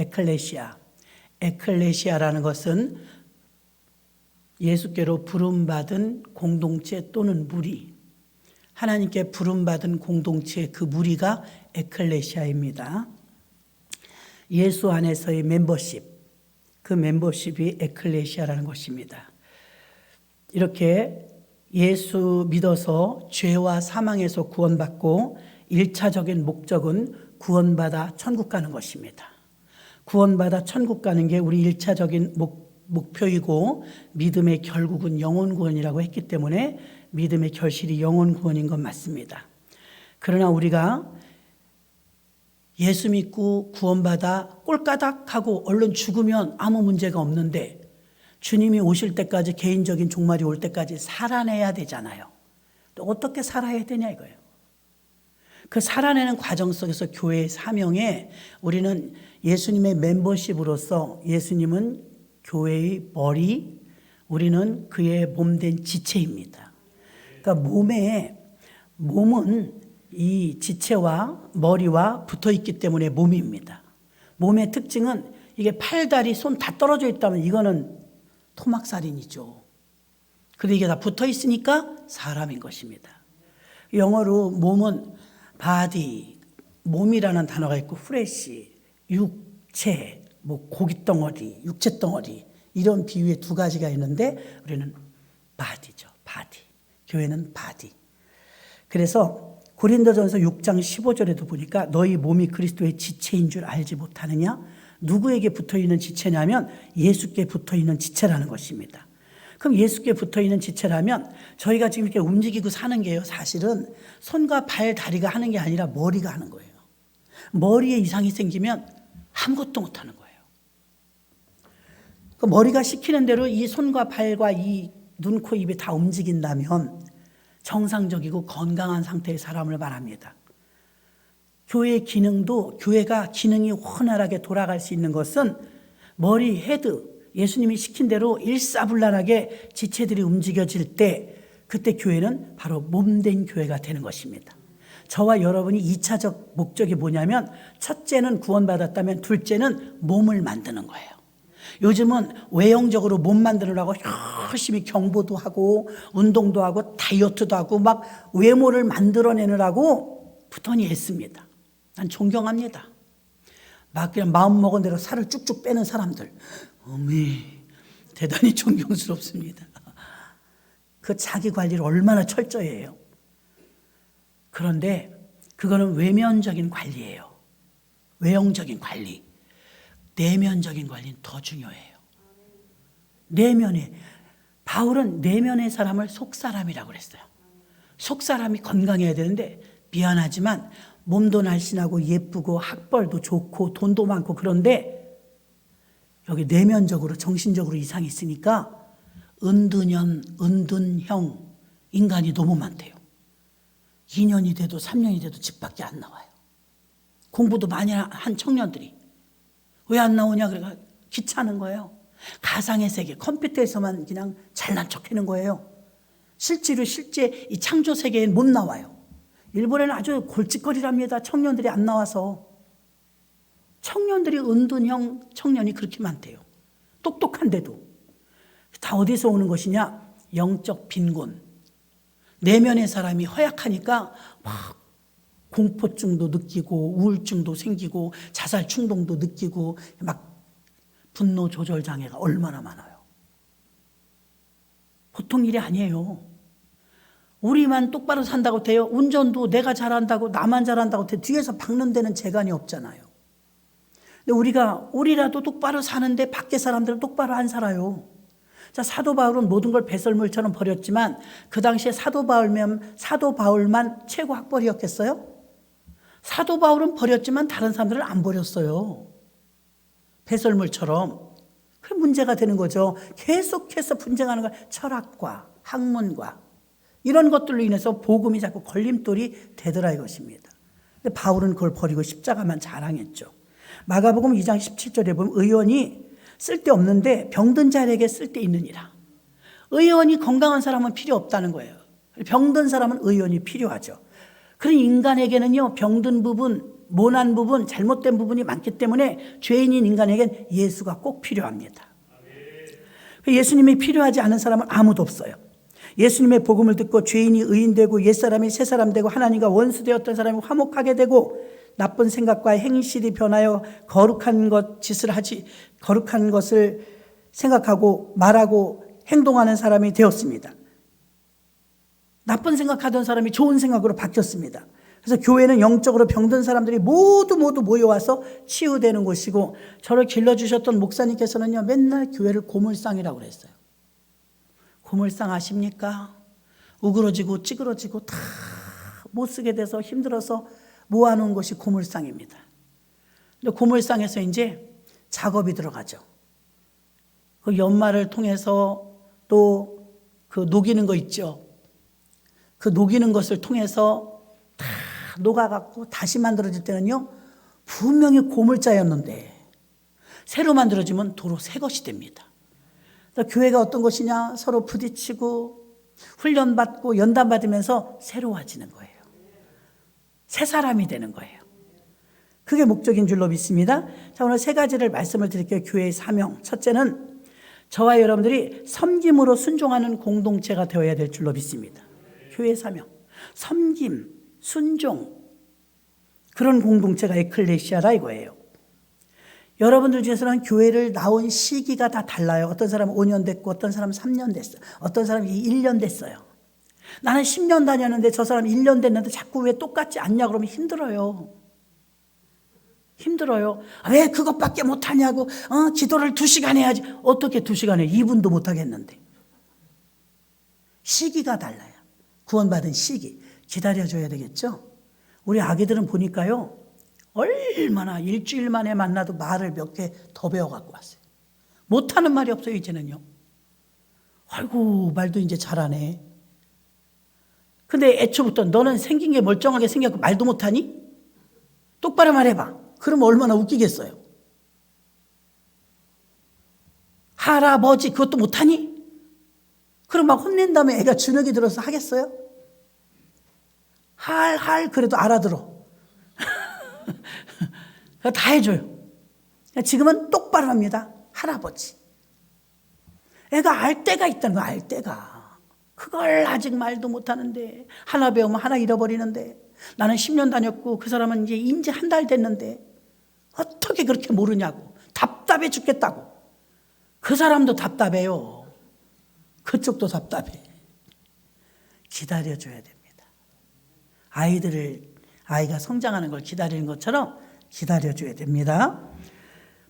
에클레시아. 에클레시아라는 것은 예수께로 부름받은 공동체 또는 무리, 하나님께 부름받은 공동체 그 무리가 에클레시아입니다. 예수 안에서의 멤버십, 그 멤버십이 에클레시아라는 것입니다. 이렇게 예수 믿어서 죄와 사망에서 구원받고 1차적인 목적은 구원받아 천국 가는 것입니다. 구원받아 천국 가는 게 우리 1차적인 목표이고 믿음의 결국은 영혼 구원이라고 했기 때문에 믿음의 결실이 영혼 구원인 건 맞습니다. 그러나 우리가 예수 믿고 구원받아 꼴까닥하고 얼른 죽으면 아무 문제가 없는데 주님이 오실 때까지 개인적인 종말이 올 때까지 살아내야 되잖아요. 또 어떻게 살아야 되냐 이거예요. 그 살아내는 과정 속에서 교회의 사명에 우리는 예수님의 멤버십으로서 예수님은 교회의 머리, 우리는 그의 몸된 지체입니다. 그러니까 몸은 이 지체와 머리와 붙어 있기 때문에 몸입니다. 몸의 특징은 이게 팔, 다리, 손 다 떨어져 있다면 이거는 토막살인이죠. 그런데 이게 다 붙어 있으니까 사람인 것입니다. 영어로 몸은 body, 몸이라는 단어가 있고 flesh, 육체, 고깃덩어리, 육체덩어리 이런 비유의 두 가지가 있는데 우리는 body죠. body. 교회는 body. 그래서 고린도전서 6장 15절에도 보니까 너희 몸이 그리스도의 지체인 줄 알지 못하느냐? 누구에게 붙어있는 지체냐면 예수께 붙어있는 지체라는 것입니다. 그럼 예수께 붙어있는 지체라면 저희가 지금 이렇게 움직이고 사는 게요, 사실은 손과 발, 다리가 하는 게 아니라 머리가 하는 거예요. 머리에 이상이 생기면 아무것도 못하는 거예요. 그 머리가 시키는 대로 이 손과 발과 이 눈, 코, 입이 다 움직인다면 정상적이고 건강한 상태의 사람을 말합니다. 교회의 기능도 교회가 기능이 원활하게 돌아갈 수 있는 것은 머리, 헤드, 예수님이 시킨 대로 일사불란하게 지체들이 움직여질 때 그때 교회는 바로 몸된 교회가 되는 것입니다. 저와 여러분이 2차적 목적이 뭐냐면 첫째는 구원받았다면 둘째는 몸을 만드는 거예요. 요즘은 외형적으로 몸 만드느라고 열심히 경보도 하고 운동도 하고 다이어트도 하고 막 외모를 만들어내느라고 부단히 애씁니다. 난 존경합니다. 막 그냥 마음먹은 대로 살을 쭉쭉 빼는 사람들, 대단히 존경스럽습니다. 그 자기 관리를 얼마나 철저히 해요. 그런데 그거는 외면적인 관리예요. 외형적인 관리. 내면적인 관리는 더 중요해요. 내면에 바울은 내면의 사람을 속사람이라고 그랬어요. 속사람이 건강해야 되는데 미안하지만 몸도 날씬하고 예쁘고 학벌도 좋고 돈도 많고 그런데 여기 내면적으로 정신적으로 이상이 있으니까 은둔형 인간이 너무 많대요. 2년이 돼도 3년이 돼도 집 밖에 안 나와요. 공부도 많이 한 청년들이 왜 안 나오냐 그래가 귀찮은 거예요. 가상의 세계 컴퓨터에서만 그냥 잘난 척하는 거예요. 실제 이 창조 세계엔 못 나와요. 일본에는 아주 골칫거리랍니다. 청년들이 안 나와서. 청년들이 은둔형 청년이 그렇게 많대요. 똑똑한데도. 다 어디서 오는 것이냐? 영적 빈곤. 내면의 사람이 허약하니까 막 공포증도 느끼고 우울증도 생기고 자살 충동도 느끼고 막 분노 조절 장애가 얼마나 많아요. 보통 일이 아니에요. 우리만 똑바로 산다고 돼요? 운전도 내가 잘한다고 나만 잘한다고 돼 뒤에서 박는 데는 재간이 없잖아요. 근데 우리라도 똑바로 사는데 밖에 사람들은 똑바로 안 살아요. 자, 사도 바울은 모든 걸 배설물처럼 버렸지만 그 당시에 사도 바울만 최고 학벌이었겠어요? 사도 바울은 버렸지만 다른 사람들은 안 버렸어요. 배설물처럼. 그게 문제가 되는 거죠. 계속해서 분쟁하는 거 철학과 학문과 이런 것들로 인해서 복음이 자꾸 걸림돌이 되더라 이것입니다. 근데 바울은 그걸 버리고 십자가만 자랑했죠. 마가복음 2장 17절에 보면 의원이 쓸데없는데 병든 자에게 쓸데있느니라. 의원이 건강한 사람은 필요 없다는 거예요. 병든 사람은 의원이 필요하죠. 그런 인간에게는요, 병든 부분, 모난 부분, 잘못된 부분이 많기 때문에 죄인인 인간에겐 예수가 꼭 필요합니다. 예수님이 필요하지 않은 사람은 아무도 없어요. 예수님의 복음을 듣고 죄인이 의인되고 옛사람이 새사람 되고 하나님과 원수되었던 사람이 화목하게 되고 나쁜 생각과 행실이 변하여 거룩한 것을 생각하고 말하고 행동하는 사람이 되었습니다. 나쁜 생각하던 사람이 좋은 생각으로 바뀌었습니다. 그래서 교회는 영적으로 병든 사람들이 모두 모여와서 치유되는 곳이고, 저를 길러주셨던 목사님께서는요, 맨날 교회를 고물상이라고 그랬어요. 고물상 아십니까? 우그러지고 찌그러지고 다 못 쓰게 돼서 힘들어서 모아놓은 것이 고물상입니다. 근데 고물상에서 이제 작업이 들어가죠. 그 연말을 통해서 또 그 녹이는 거 있죠. 그 녹이는 것을 통해서 다 녹아갖고 다시 만들어질 때는요, 분명히 고물자였는데 새로 만들어지면 도로 새 것이 됩니다. 교회가 어떤 것이냐? 서로 부딪히고 훈련받고 연단받으면서 새로워지는 거예요. 새 사람이 되는 거예요. 그게 목적인 줄로 믿습니다. 자, 오늘 세 가지를 말씀을 드릴게요. 교회의 사명. 첫째는 저와 여러분들이 섬김으로 순종하는 공동체가 되어야 될 줄로 믿습니다. 교회의 사명. 섬김, 순종. 그런 공동체가 에클레시아라 이거예요. 여러분들 중에서는 교회를 나온 시기가 다 달라요. 어떤 사람은 5년 됐고 어떤 사람은 3년 됐어요. 어떤 사람은 1년 됐어요. 나는 10년 다녔는데 저 사람은 1년 됐는데 자꾸 왜 똑같지 않냐 그러면 힘들어요. 힘들어요. 왜 그것밖에 못하냐고. 기도를 2시간 해야지. 어떻게 2시간 해? 2분도 못하겠는데. 시기가 달라요. 구원받은 시기. 기다려줘야 되겠죠. 우리 아기들은 보니까요, 얼마나 일주일 만에 만나도 말을 몇 개 더 배워갖고 왔어요. 못하는 말이 없어요 이제는요. 아이고 말도 이제 잘하네. 근데 애초부터 너는 생긴 게 멀쩡하게 생겼고 말도 못하니? 똑바로 말해봐. 그럼 얼마나 웃기겠어요. 할아버지 그것도 못하니? 그럼 막 혼낸 다음에 애가 주눅이 들어서 하겠어요? 그래도 알아들어. 다 해줘요. 지금은 똑바로 합니다. 할아버지. 애가 알 때가 있다는 거야. 알 때가. 그걸 아직 말도 못하는데, 하나 배우면 하나 잃어버리는데, 나는 10년 다녔고 그 사람은 이제 한 달 됐는데 어떻게 그렇게 모르냐고. 답답해 죽겠다고. 그 사람도 답답해요. 그쪽도 답답해. 기다려줘야 됩니다. 아이가 성장하는 걸 기다리는 것처럼 기다려줘야 됩니다.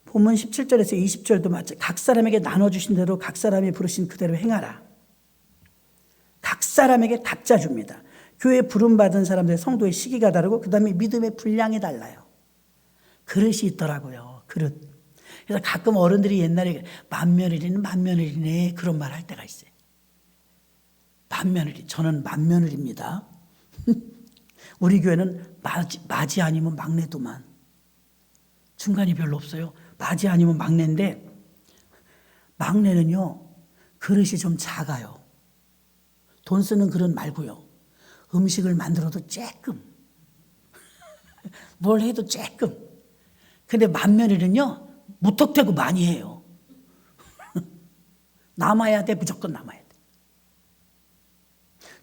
본문 17절에서 20절도 맞죠. 각 사람에게 나눠주신 대로 각 사람이 부르신 그대로 행하라. 각 사람에게 각자 줍니다. 교회 부름받은 사람들의 성도의 시기가 다르고 그 다음에 믿음의 분량이 달라요. 그릇이 있더라고요. 그릇. 그래서 가끔 어른들이 옛날에 만며느리는 만며느리네 그런 말 할 때가 있어요. 만며느리. 저는 만며느리입니다. 우리 교회는 맞이 아니면 막내도만. 중간이 별로 없어요. 맞이 아니면 막내인데 막내는요 그릇이 좀 작아요. 돈 쓰는 그릇 말고요. 음식을 만들어도 쬐끔. 뭘 해도 쬐끔. 근데 맏며느리는요 무턱대고 많이 해요. 남아야 돼. 무조건 남아야 돼.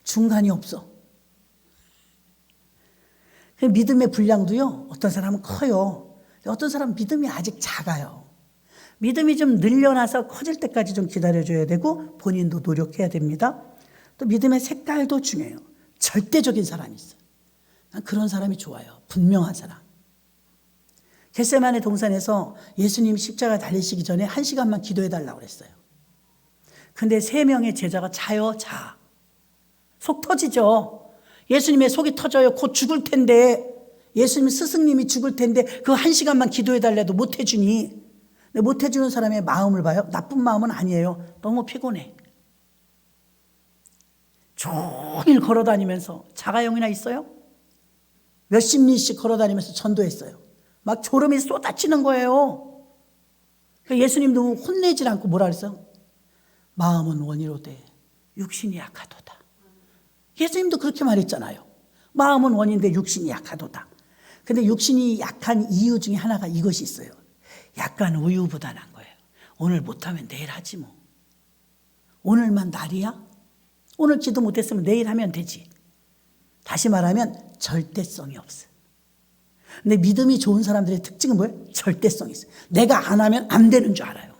중간이 없어. 믿음의 분량도요 어떤 사람은 커요. 어떤 사람은 믿음이 아직 작아요. 믿음이 좀 늘려나서 커질 때까지 좀 기다려줘야 되고 본인도 노력해야 됩니다. 또 믿음의 색깔도 중요해요. 절대적인 사람이 있어요. 난 그런 사람이 좋아요. 분명한 사람. 겟세마네 동산에서 예수님 십자가 달리시기 전에 1시간만 기도해달라고 그랬어요. 근데 3명의 제자가 자요. 속 터지죠. 예수님의 속이 터져요. 곧 죽을 텐데, 예수님 스승님이 죽을 텐데 그 1시간만 기도해달래도 못해주니. 못해주는 사람의 마음을 봐요. 나쁜 마음은 아니에요. 너무 피곤해. 종일 걸어다니면서 자가용이나 있어요? 몇십 리씩 걸어다니면서 전도했어요. 막 졸음이 쏟아지는 거예요. 예수님도 혼내질 않고 뭐라 그랬어요? 마음은 원이로되 육신이 약하도다. 예수님도 그렇게 말했잖아요. 마음은 원인데 육신이 약하도다. 근데 육신이 약한 이유 중에 하나가 이것이 있어요. 약간 우유부단한 거예요. 오늘 못하면 내일 하지 뭐. 오늘만 날이야? 오늘 기도 못했으면 내일 하면 되지. 다시 말하면 절대성이 없어요. 근데 믿음이 좋은 사람들의 특징은 뭐예요? 절대성이 있어요. 내가 안 하면 안 되는 줄 알아요.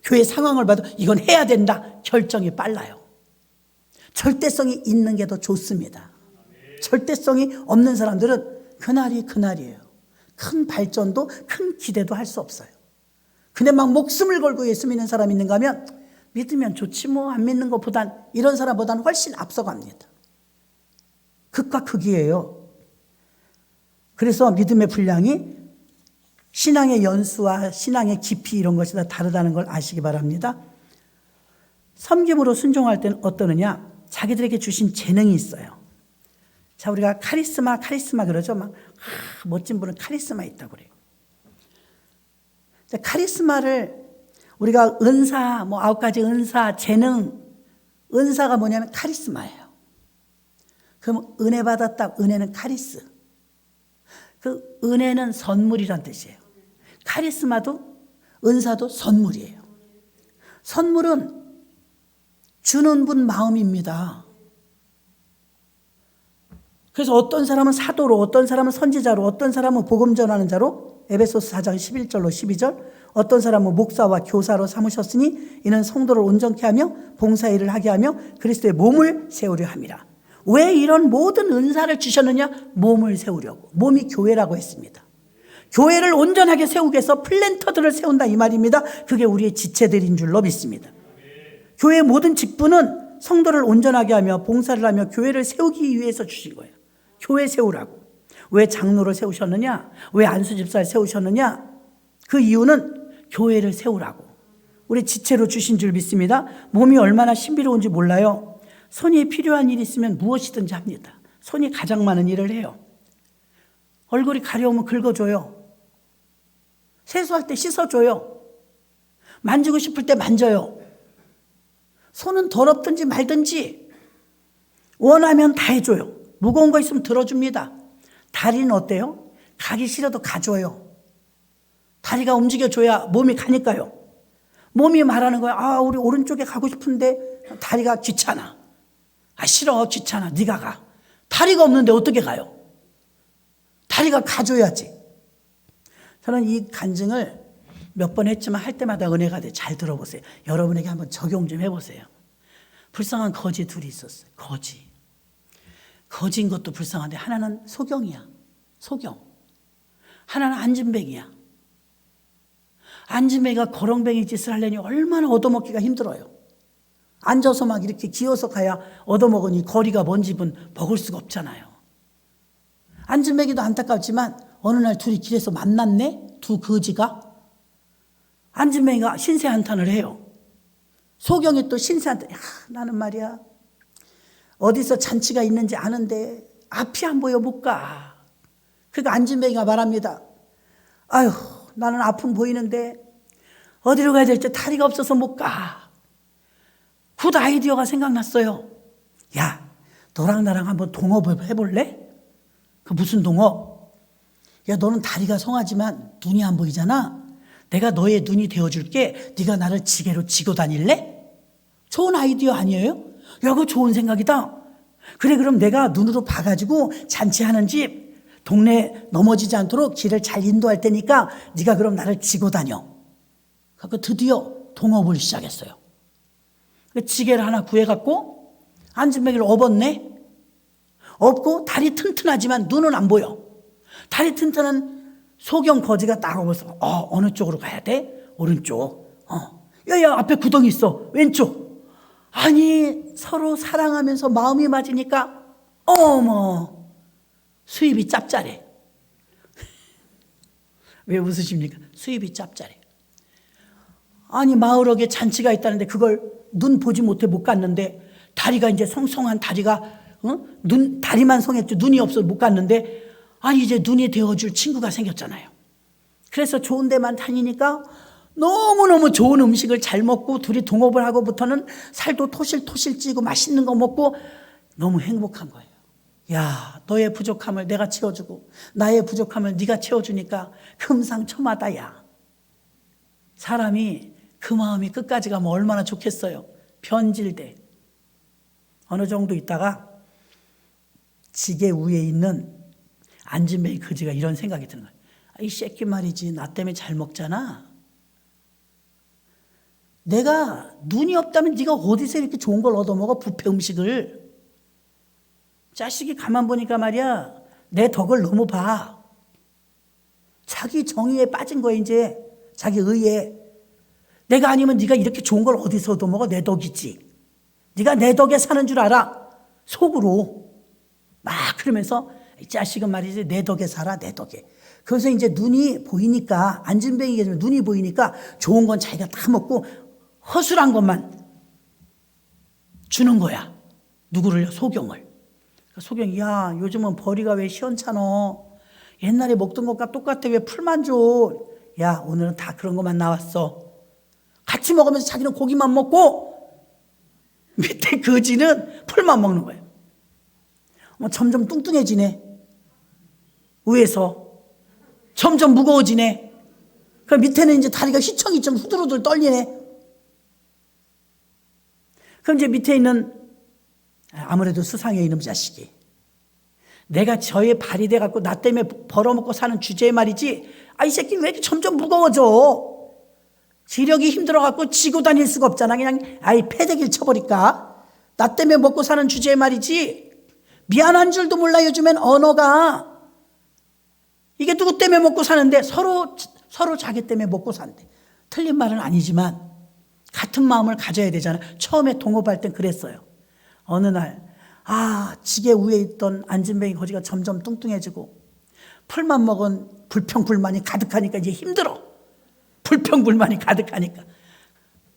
교회 상황을 봐도 이건 해야 된다. 결정이 빨라요. 절대성이 있는 게 더 좋습니다. 절대성이 없는 사람들은 그날이 그날이에요. 큰 발전도 큰 기대도 할 수 없어요. 근데 막 목숨을 걸고 예수 믿는 사람이 있는가 하면 믿으면 좋지 뭐, 안 믿는 것보단, 이런 사람보다는 훨씬 앞서갑니다. 극과 극이에요. 그래서 믿음의 분량이 신앙의 연수와 신앙의 깊이 이런 것이 다 다르다는 걸 아시기 바랍니다. 섬김으로 순종할 때는 어떠느냐? 자기들에게 주신 재능이 있어요. 자, 우리가 카리스마 그러죠. 막 멋진 분은 카리스마 있다고 그래요. 자, 카리스마를 우리가 은사, 뭐 9가지 은사, 재능, 은사가 뭐냐면 카리스마예요. 그럼 은혜 받았다. 은혜는 카리스. 그 은혜는 선물이란 뜻이에요. 카리스마도 은사도 선물이에요. 선물은 주는 분 마음입니다. 그래서 어떤 사람은 사도로, 어떤 사람은 선지자로, 어떤 사람은 복음 전하는 자로, 에베소서 4장 11절로 12절, 어떤 사람은 목사와 교사로 삼으셨으니 이는 성도를 온전케 하며 봉사일을 하게 하며 그리스도의 몸을 세우려 함이라. 왜 이런 모든 은사를 주셨느냐? 몸을 세우려고. 몸이 교회라고 했습니다. 교회를 온전하게 세우기 위해서 플랜터들을 세운다 이 말입니다. 그게 우리의 지체들인 줄로 믿습니다. 교회의 모든 직분은 성도를 온전하게 하며 봉사를 하며 교회를 세우기 위해서 주신 거예요. 교회 세우라고. 왜 장로를 세우셨느냐? 왜 안수집사를 세우셨느냐? 그 이유는 교회를 세우라고. 우리 지체로 주신 줄 믿습니다. 몸이 얼마나 신비로운지 몰라요. 손이 필요한 일이 있으면 무엇이든지 합니다. 손이 가장 많은 일을 해요. 얼굴이 가려우면 긁어줘요. 세수할 때 씻어줘요. 만지고 싶을 때 만져요. 손은 더럽든지 말든지 원하면 다 해줘요. 무거운 거 있으면 들어줍니다. 다리는 어때요? 가기 싫어도 가줘요. 다리가 움직여줘야 몸이 가니까요. 몸이 말하는 거야. 아, 우리 오른쪽에 가고 싶은데 다리가 귀찮아. 아, 싫어, 귀찮아. 네가 가. 다리가 없는데 어떻게 가요? 다리가 가줘야지. 저는 이 간증을 몇 번 했지만 할 때마다 은혜가 돼. 잘 들어보세요. 여러분에게 한번 적용 좀 해보세요. 불쌍한 거지 둘이 있었어요. 거지인 것도 불쌍한데 하나는 소경이야. 소경. 하나는 안진뱅이야. 안진뱅이가 거렁뱅이 짓을 하려니 얼마나 얻어먹기가 힘들어요. 앉아서 막 이렇게 기어서 가야 얻어먹으니 거리가 먼 집은 먹을 수가 없잖아요. 안진뱅이도 안타깝지만 어느 날 둘이 길에서 만났네? 두 거지가. 안진뱅이가 신세한탄을 해요. 소경이 또 신세한탄. 야, 나는 말이야. 어디서 잔치가 있는지 아는데 앞이 안 보여 못 가. 그러니까 안진뱅이가 말합니다. 아유, 나는 앞은 보이는데 어디로 가야 될지 다리가 없어서 못 가. 굿 아이디어가 생각났어요. 야, 너랑 나랑 한번 동업을 해볼래? 그 무슨 동업? 야, 너는 다리가 성하지만 눈이 안 보이잖아. 내가 너의 눈이 되어줄게. 네가 나를 지게로 지고 다닐래? 좋은 아이디어 아니에요? 야, 그거 좋은 생각이다. 그래, 그럼 내가 눈으로 봐가지고 잔치하는 집 동네 넘어지지 않도록 길을 잘 인도할 테니까 네가 그럼 나를 지고 다녀. 그래서 드디어 동업을 시작했어요. 지게를 하나 구해갖고 안진뱅이를 업었네. 업고 다리 튼튼하지만 눈은 안 보여. 다리 튼튼한 소경 거지가 딱 업어서 어느 쪽으로 가야 돼? 오른쪽. 야야, 앞에 구덩이 있어. 왼쪽. 아니, 서로 사랑하면서 마음이 맞으니까 어머, 수입이 짭짤해. 왜 웃으십니까? 수입이 짭짤해. 아니, 마을역에 잔치가 있다는데 그걸 눈 보지 못해 못 갔는데 다리가 이제 성성한 다리가 다리만 성했죠. 눈이 없어서 못 갔는데 아니, 이제 눈이 되어줄 친구가 생겼잖아요. 그래서 좋은 데만 다니니까 너무너무 좋은 음식을 잘 먹고 둘이 동업을 하고부터는 살도 토실토실 찌고 맛있는 거 먹고 너무 행복한 거예요. 야, 너의 부족함을 내가 채워주고 나의 부족함을 네가 채워주니까 금상첨화다. 야, 사람이 그 마음이 끝까지 가면 얼마나 좋겠어요. 변질돼. 어느 정도 있다가 지게 위에 있는 안진뱅이 거지가 이런 생각이 드는 거예요. 이 새끼 말이지, 나 때문에 잘 먹잖아. 내가 눈이 없다면 네가 어디서 이렇게 좋은 걸 얻어먹어, 뷔페 음식을. 자식이 가만 보니까 말이야, 내 덕을 너무 봐. 자기 정의에 빠진 거야, 이제. 자기 의에. 내가 아니면 네가 이렇게 좋은 걸 어디서 얻어먹어? 내 덕이지. 네가 내 덕에 사는 줄 알아. 속으로 막 그러면서 이 자식은 말이지, 내 덕에 살아, 내 덕에. 그래서 이제 눈이 보이니까, 안진뱅이가 되면 눈이 보이니까 좋은 건 자기가 다 먹고 허술한 것만 주는 거야. 누구를요? 소경을. 소경이, 야, 요즘은 벌이가 왜 시원찮어? 옛날에 먹던 것과 똑같아. 왜 풀만 줘? 야, 오늘은 다 그런 것만 나왔어. 같이 먹으면서 자기는 고기만 먹고 밑에 거지는 풀만 먹는 거예요. 점점 뚱뚱해지네. 위에서 점점 무거워지네. 그 밑에는 이제 다리가 휘청이 좀 후들후들 떨리네. 그럼 이제 밑에 있는 아무래도 수상의 이놈 자식이, 내가 저의 발이 돼갖고 나 때문에 벌어먹고 사는 주제에 말이지, 이 새끼 왜 이렇게 점점 무거워져? 지력이 힘들어갖고 지고 다닐 수가 없잖아. 그냥 패대기를 쳐버릴까? 나 때문에 먹고 사는 주제에 말이지, 미안한 줄도 몰라. 요즘엔 언어가, 이게 누구 때문에 먹고 사는데 서로 자기 때문에 먹고 산대. 틀린 말은 아니지만 같은 마음을 가져야 되잖아. 처음에 동업할 땐 그랬어요. 어느 날 지게 위에 있던 안진뱅이 거지가 점점 뚱뚱해지고 풀만 먹은 불평불만이 가득하니까 이제 힘들어. 불평불만이 가득하니까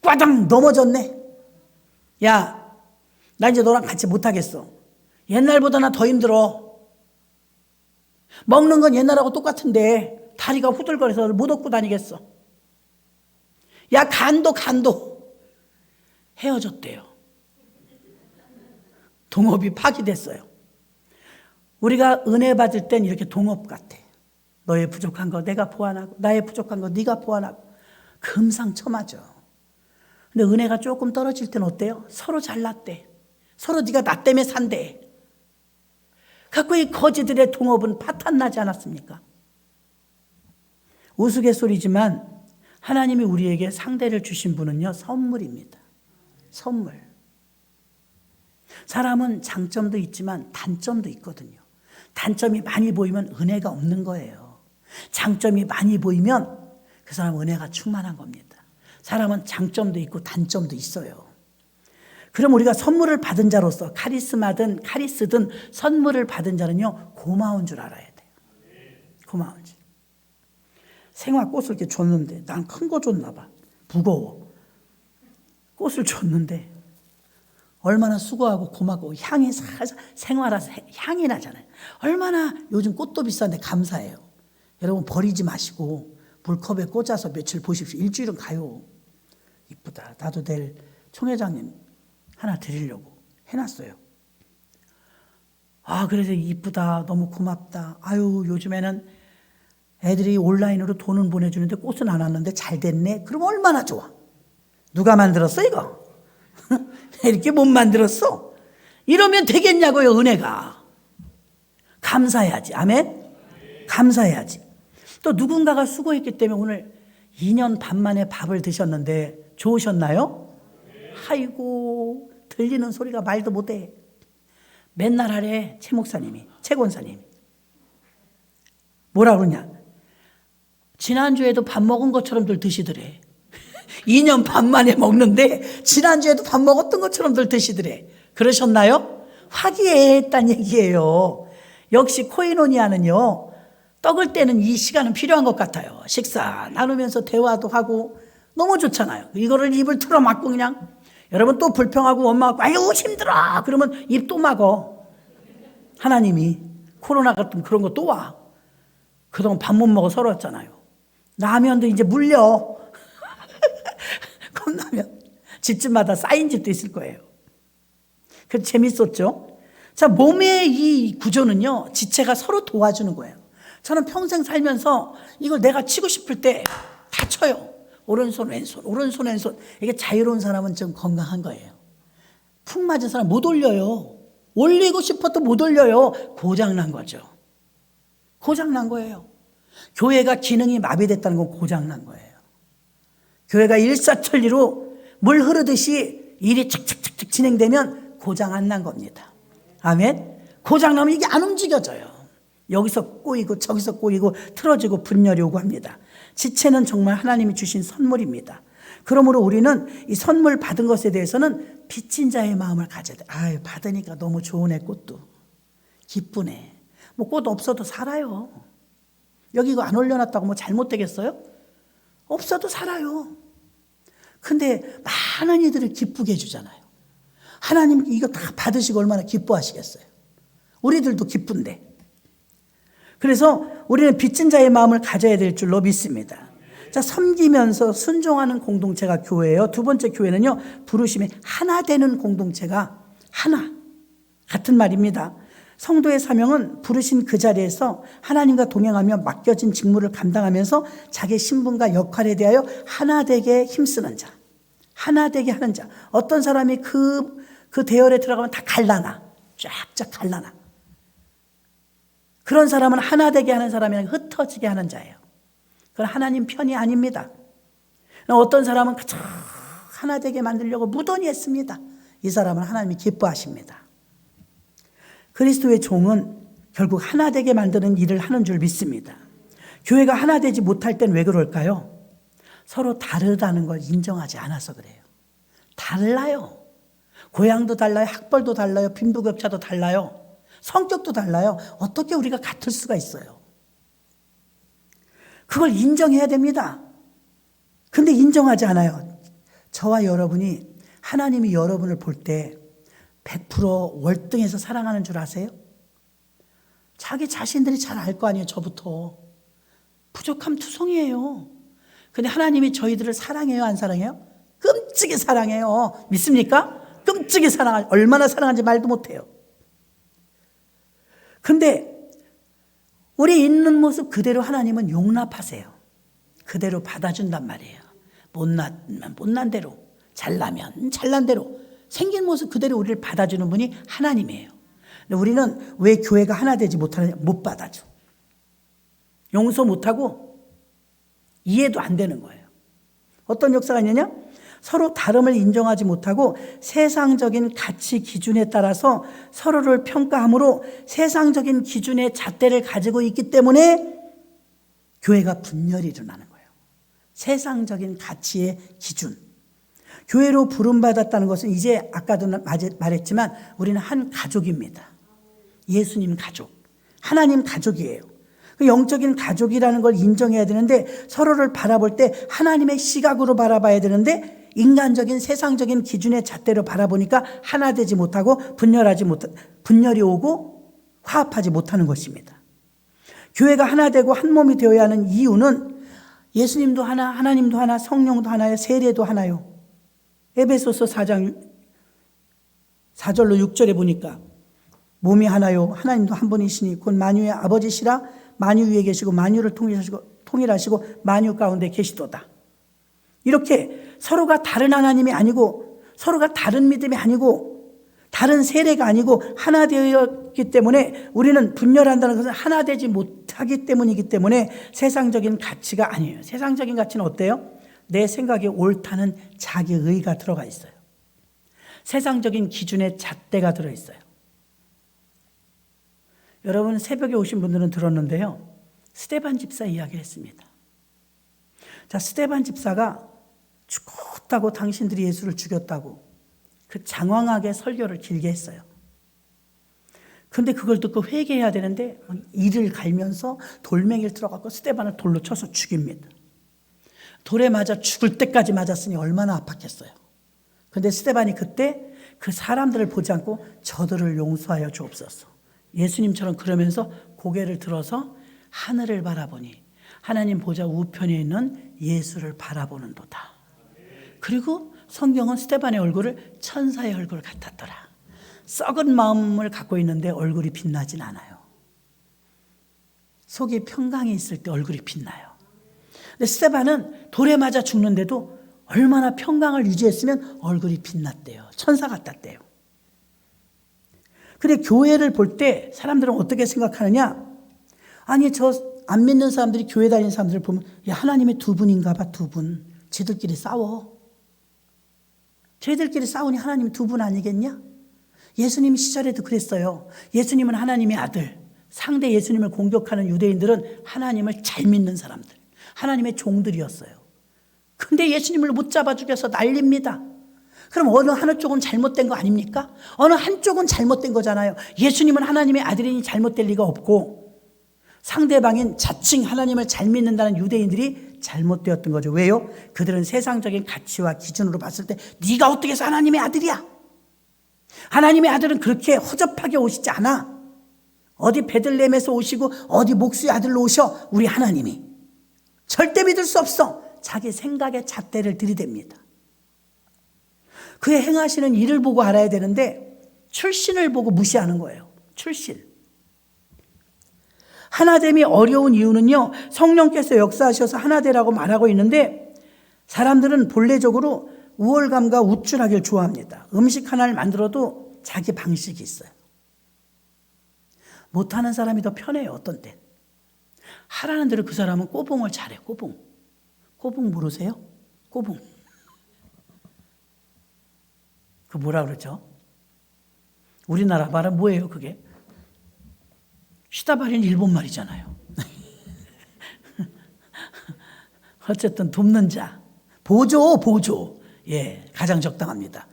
꽈당 넘어졌네. 야, 나 이제 너랑 같이 못하겠어. 옛날보다 나 더 힘들어. 먹는 건 옛날하고 똑같은데 다리가 후들거려서 못 얻고 다니겠어. 야, 간도 헤어졌대요. 동업이 파기됐어요. 우리가 은혜 받을 땐 이렇게 동업 같아. 너의 부족한 거 내가 보완하고 나의 부족한 거 네가 보완하고 금상첨화죠. 근데 은혜가 조금 떨어질 땐 어때요? 서로 잘났대. 서로 네가 나 때문에 산대. 갖고 이 거지들의 동업은 파탄나지 않았습니까? 우스갯소리지만 하나님이 우리에게 상대를 주신 분은요, 선물입니다. 선물. 사람은 장점도 있지만 단점도 있거든요. 단점이 많이 보이면 은혜가 없는 거예요. 장점이 많이 보이면 그 사람은 은혜가 충만한 겁니다. 사람은 장점도 있고 단점도 있어요. 그럼 우리가 선물을 받은 자로서 카리스마든 카리스든 선물을 받은 자는요, 고마운 줄 알아야 돼요. 고마운 줄. 생화꽃을 이렇게 줬는데 난 큰 거 줬나 봐. 무거워. 꽃을 줬는데 얼마나 수고하고 고맙고 향이 살살 생화라서 향이 나잖아요. 얼마나 요즘 꽃도 비싼데 감사해요. 여러분 버리지 마시고 물컵에 꽂아서 며칠 보십시오. 일주일은 가요. 이쁘다. 나도 내일 총회장님 하나 드리려고 해놨어요. 그래서 이쁘다. 너무 고맙다. 요즘에는 애들이 온라인으로 돈은 보내주는데 꽃은 안 왔는데 잘 됐네. 그럼 얼마나 좋아. 누가 만들었어 이거? 이렇게 못 만들었어? 이러면 되겠냐고요. 은혜가. 감사해야지. 아멘? 감사해야지. 또 누군가가 수고했기 때문에 오늘 2년 반 만에 밥을 드셨는데 좋으셨나요? 아이고, 들리는 소리가 말도 못해. 맨날 하래. 최 목사님이, 최 권사님이 뭐라 그러냐, 지난주에도 밥 먹은 것처럼들 드시더래. 2년 반 만에 먹는데 지난주에도 밥 먹었던 것처럼들 드시더래. 그러셨나요? 화기애애했단 얘기예요. 역시 코이노니아는요, 떡을 떼는 이 시간은 필요한 것 같아요. 식사 나누면서 대화도 하고 너무 좋잖아요. 이거를 입을 틀어막고 그냥, 여러분 또 불평하고 원망하고 아유 힘들어 그러면 입 또 막어. 하나님이 코로나 같은 그런 거 또 와. 그동안 밥 못 먹어 서러웠잖아요. 라면도 이제 물려. 컵라면 집집마다 쌓인 집도 있을 거예요. 그 재밌었죠. 자, 몸의 이 구조는요, 지체가 서로 도와주는 거예요. 저는 평생 살면서 이걸 내가 치고 싶을 때 다 쳐요. 오른손, 왼손, 오른손, 왼손. 이게 자유로운 사람은 좀 건강한 거예요. 푹 맞은 사람 못 올려요. 올리고 싶어도 못 올려요. 고장난 거죠. 고장난 거예요. 교회가 기능이 마비됐다는 건 고장난 거예요. 교회가 일사천리로 물 흐르듯이 일이 착착착착 진행되면 고장 안 난 겁니다. 아멘. 고장나면 이게 안 움직여져요. 여기서 꼬이고 저기서 꼬이고 틀어지고 분열이 오고 합니다. 지체는 정말 하나님이 주신 선물입니다. 그러므로 우리는 이 선물 받은 것에 대해서는 빚진 자의 마음을 가져야 돼. 아유, 받으니까 너무 좋으네, 꽃도. 기쁘네. 뭐 꽃 없어도 살아요. 여기 이거 안 올려놨다고 뭐 잘못되겠어요? 없어도 살아요. 근데 많은 이들을 기쁘게 해주잖아요. 하나님 이거 다 받으시고 얼마나 기뻐하시겠어요. 우리들도 기쁜데. 그래서 우리는 빚진 자의 마음을 가져야 될 줄로 믿습니다. 자, 섬기면서 순종하는 공동체가 교회예요. 두 번째, 교회는요, 부르심에 하나 되는 공동체가 하나. 같은 말입니다. 성도의 사명은 부르신 그 자리에서 하나님과 동행하며 맡겨진 직무를 감당하면서 자기 신분과 역할에 대하여 하나 되게 힘쓰는 자. 하나 되게 하는 자. 어떤 사람이 그 대열에 들어가면 다 갈라나. 쫙쫙 갈라나. 그런 사람은 하나 되게 하는 사람이 아니라 흩어지게 하는 자예요. 그건 하나님 편이 아닙니다. 어떤 사람은 하나 되게 만들려고 무던히 했습니다. 이 사람은 하나님이 기뻐하십니다. 그리스도의 종은 결국 하나 되게 만드는 일을 하는 줄 믿습니다. 교회가 하나 되지 못할 땐 왜 그럴까요? 서로 다르다는 걸 인정하지 않아서 그래요. 달라요. 고향도 달라요. 학벌도 달라요. 빈부격차도 달라요. 성격도 달라요. 어떻게 우리가 같을 수가 있어요? 그걸 인정해야 됩니다. 근데 인정하지 않아요. 저와 여러분이 하나님이 여러분을 볼 때 100% 월등해서 사랑하는 줄 아세요? 자기 자신들이 잘 알 거 아니에요. 저부터. 부족함 투성이에요. 근데 하나님이 저희들을 사랑해요? 안 사랑해요? 끔찍이 사랑해요. 믿습니까? 끔찍이 사랑해요. 얼마나 사랑하는지 말도 못해요. 근데 우리 있는 모습 그대로 하나님은 용납하세요. 그대로 받아준단 말이에요. 못나면 못난 대로, 잘나면 잘난 대로 생긴 모습 그대로 우리를 받아주는 분이 하나님이에요. 근데 우리는 왜 교회가 하나 되지 못하느냐? 못 받아줘. 용서 못하고 이해도 안 되는 거예요. 어떤 역사가 있느냐? 서로 다름을 인정하지 못하고 세상적인 가치 기준에 따라서 서로를 평가함으로 세상적인 기준의 잣대를 가지고 있기 때문에 교회가 분열이 일어나는 거예요. 세상적인 가치의 기준. 교회로 부름받았다는 것은 이제 아까도 말했지만 우리는 한 가족입니다. 예수님 가족, 하나님 가족이에요. 그 영적인 가족이라는 걸 인정해야 되는데 서로를 바라볼 때 하나님의 시각으로 바라봐야 되는데 인간적인 세상적인 기준의 잣대로 바라보니까 하나 되지 못하고 분열이 오고 화합하지 못하는 것입니다. 교회가 하나 되고 한 몸이 되어야 하는 이유는 예수님도 하나, 하나님도 하나, 성령도 하나요, 세례도 하나요. 에베소서 4장 4절로 6절에 보니까 몸이 하나요, 하나님도 한 분이시니 곧 만유의 아버지시라 만유 위에 계시고 만유를 통일하시고 만유 가운데 계시도다. 이렇게 서로가 다른 하나님이 아니고 서로가 다른 믿음이 아니고 다른 세례가 아니고 하나 되었기 때문에 우리는 분열한다는 것은 하나 되지 못하기 때문이기 때문에 세상적인 가치가 아니에요. 세상적인 가치는 어때요? 내 생각에 옳다는 자기의가 들어가 있어요. 세상적인 기준에 잣대가 들어있어요. 여러분 새벽에 오신 분들은 들었는데요. 스데반 집사 이야기를 했습니다. 자, 스데반 집사가 죽었다고 당신들이 예수를 죽였다고 그 장황하게 설교를 길게 했어요. 근데 그걸 듣고 회개해야 되는데 이를 갈면서 돌멩이를 들어가고 스데반을 돌로 쳐서 죽입니다. 돌에 맞아 죽을 때까지 맞았으니 얼마나 아팠겠어요. 근데 스데반이 그때 그 사람들을 보지 않고 저들을 용서하여 주옵소서. 예수님처럼 그러면서 고개를 들어서 하늘을 바라보니 하나님 보좌 우편에 있는 예수를 바라보는 도다. 그리고 성경은 스데반의 얼굴을 천사의 얼굴 같았더라. 썩은 마음을 갖고 있는데 얼굴이 빛나진 않아요. 속에 평강이 있을 때 얼굴이 빛나요. 근데 스데반은 돌에 맞아 죽는데도 얼마나 평강을 유지했으면 얼굴이 빛났대요. 천사 같았대요. 근데 교회를 볼 때 사람들은 어떻게 생각하느냐? 아니, 저 안 믿는 사람들이 교회 다니는 사람들을 보면, 야, 하나님의 두 분인가 봐, 두 분. 쟤들끼리 싸워. 쟤들끼리 싸우니 하나님이 두 분 아니겠냐? 예수님 시절에도 그랬어요. 예수님은 하나님의 아들. 상대 예수님을 공격하는 유대인들은 하나님을 잘 믿는 사람들, 하나님의 종들이었어요. 근데 예수님을 못 잡아 죽여서 난립니다. 그럼 어느 한쪽은 잘못된 거 아닙니까? 어느 한쪽은 잘못된 거잖아요. 예수님은 하나님의 아들이니 잘못될 리가 없고, 상대방인 자칭 하나님을 잘 믿는다는 유대인들이 잘못되었던 거죠. 왜요? 그들은 세상적인 가치와 기준으로 봤을 때 네가 어떻게 해서 하나님의 아들이야? 하나님의 아들은 그렇게 허접하게 오시지 않아. 어디 베들레헴에서 오시고 어디 목수의 아들로 오셔. 우리 하나님이 절대 믿을 수 없어. 자기 생각의 잣대를 들이댑니다. 그의 행하시는 일을 보고 알아야 되는데 출신을 보고 무시하는 거예요. 출신. 하나됨이 어려운 이유는요, 성령께서 역사하셔서 하나되라고 말하고 있는데 사람들은 본래적으로 우월감과 우쭐하기를 좋아합니다. 음식 하나를 만들어도 자기 방식이 있어요. 못하는 사람이 더 편해요. 어떤 땐 하라는 대로 그 사람은 꼬붕을 잘해. 꼬붕 모르세요? 꼬붕. 그 뭐라 그러죠? 우리나라 말은 뭐예요 그게? 쉬다발인 일본 말이잖아요. 어쨌든 돕는 자. 보조. 예, 가장 적당합니다.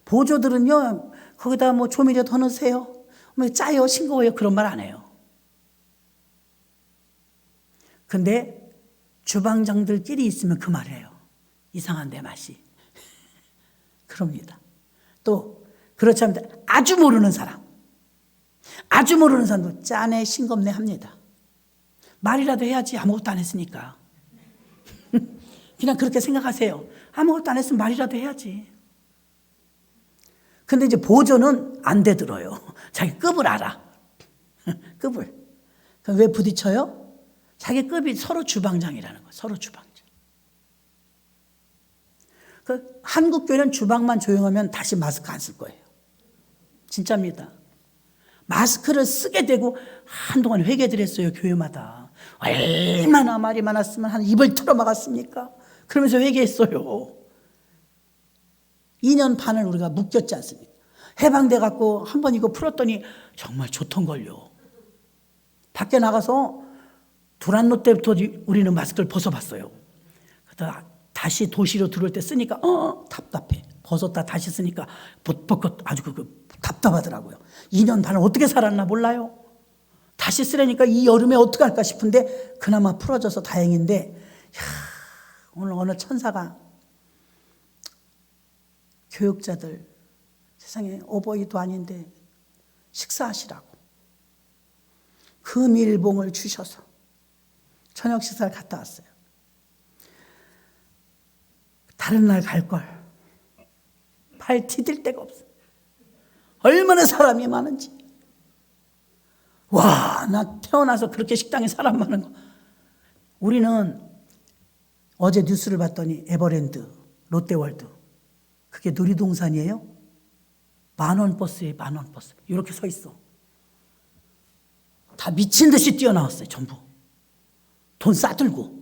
보조들은요, 거기다 뭐 조미료 더 넣으세요. 뭐 짜요, 싱거워요. 그런 말 안 해요. 근데 주방장들끼리 있으면 그 말이에요. 이상한데 맛이. 그럽니다. 또 그렇지 않으면 아주 모르는 사람도 짜네 싱겁네 합니다. 말이라도 해야지. 아무것도 안 했으니까. 그냥 그렇게 생각하세요. 아무것도 안 했으면 말이라도 해야지. 근데 이제 보조는 안 되들어요. 자기 급을 알아. 급을. 그럼 왜 부딪혀요? 자기 급이 서로 주방장이라는 거예요. 서로 주방장. 한국 교회는 주방만 조용하면 다시 마스크 안 쓸 거예요. 진짜입니다. 마스크를 쓰게 되고 한동안 회개들 했어요. 교회마다. 얼마나 말이 많았으면 한 입을 틀어막았습니까? 그러면서 회개했어요. 2년 반을 우리가 묶였지 않습니까? 해방돼 갖고 한번 이거 풀었더니 정말 좋던걸요. 밖에 나가서 두란노 때부터 우리는 마스크를 벗어봤어요. 그러다 다시 도시로 들어올 때 쓰니까 답답해. 벗었다 다시 쓰니까 벗고 아주 답답하더라고요. 2년 반을 어떻게 살았나 몰라요. 다시 쓰려니까 이 여름에 어떻게 할까 싶은데 그나마 풀어져서 다행인데, 오늘 어느 천사가 교육자들 세상에 어버이도 아닌데 식사하시라고 금일봉을 주셔서 저녁 식사를 갔다 왔어요. 다른 날 갈 걸. 발 디딜 데가 없어. 얼마나 사람이 많은지. 와, 나 태어나서 그렇게 식당에 사람 많은 거. 우리는 어제 뉴스를 봤더니 에버랜드, 롯데월드, 그게 놀이동산이에요? 10,000원 버스에 10,000원 버스. 이렇게 서 있어. 다 미친 듯이 뛰어나왔어요, 전부. 돈 싸들고.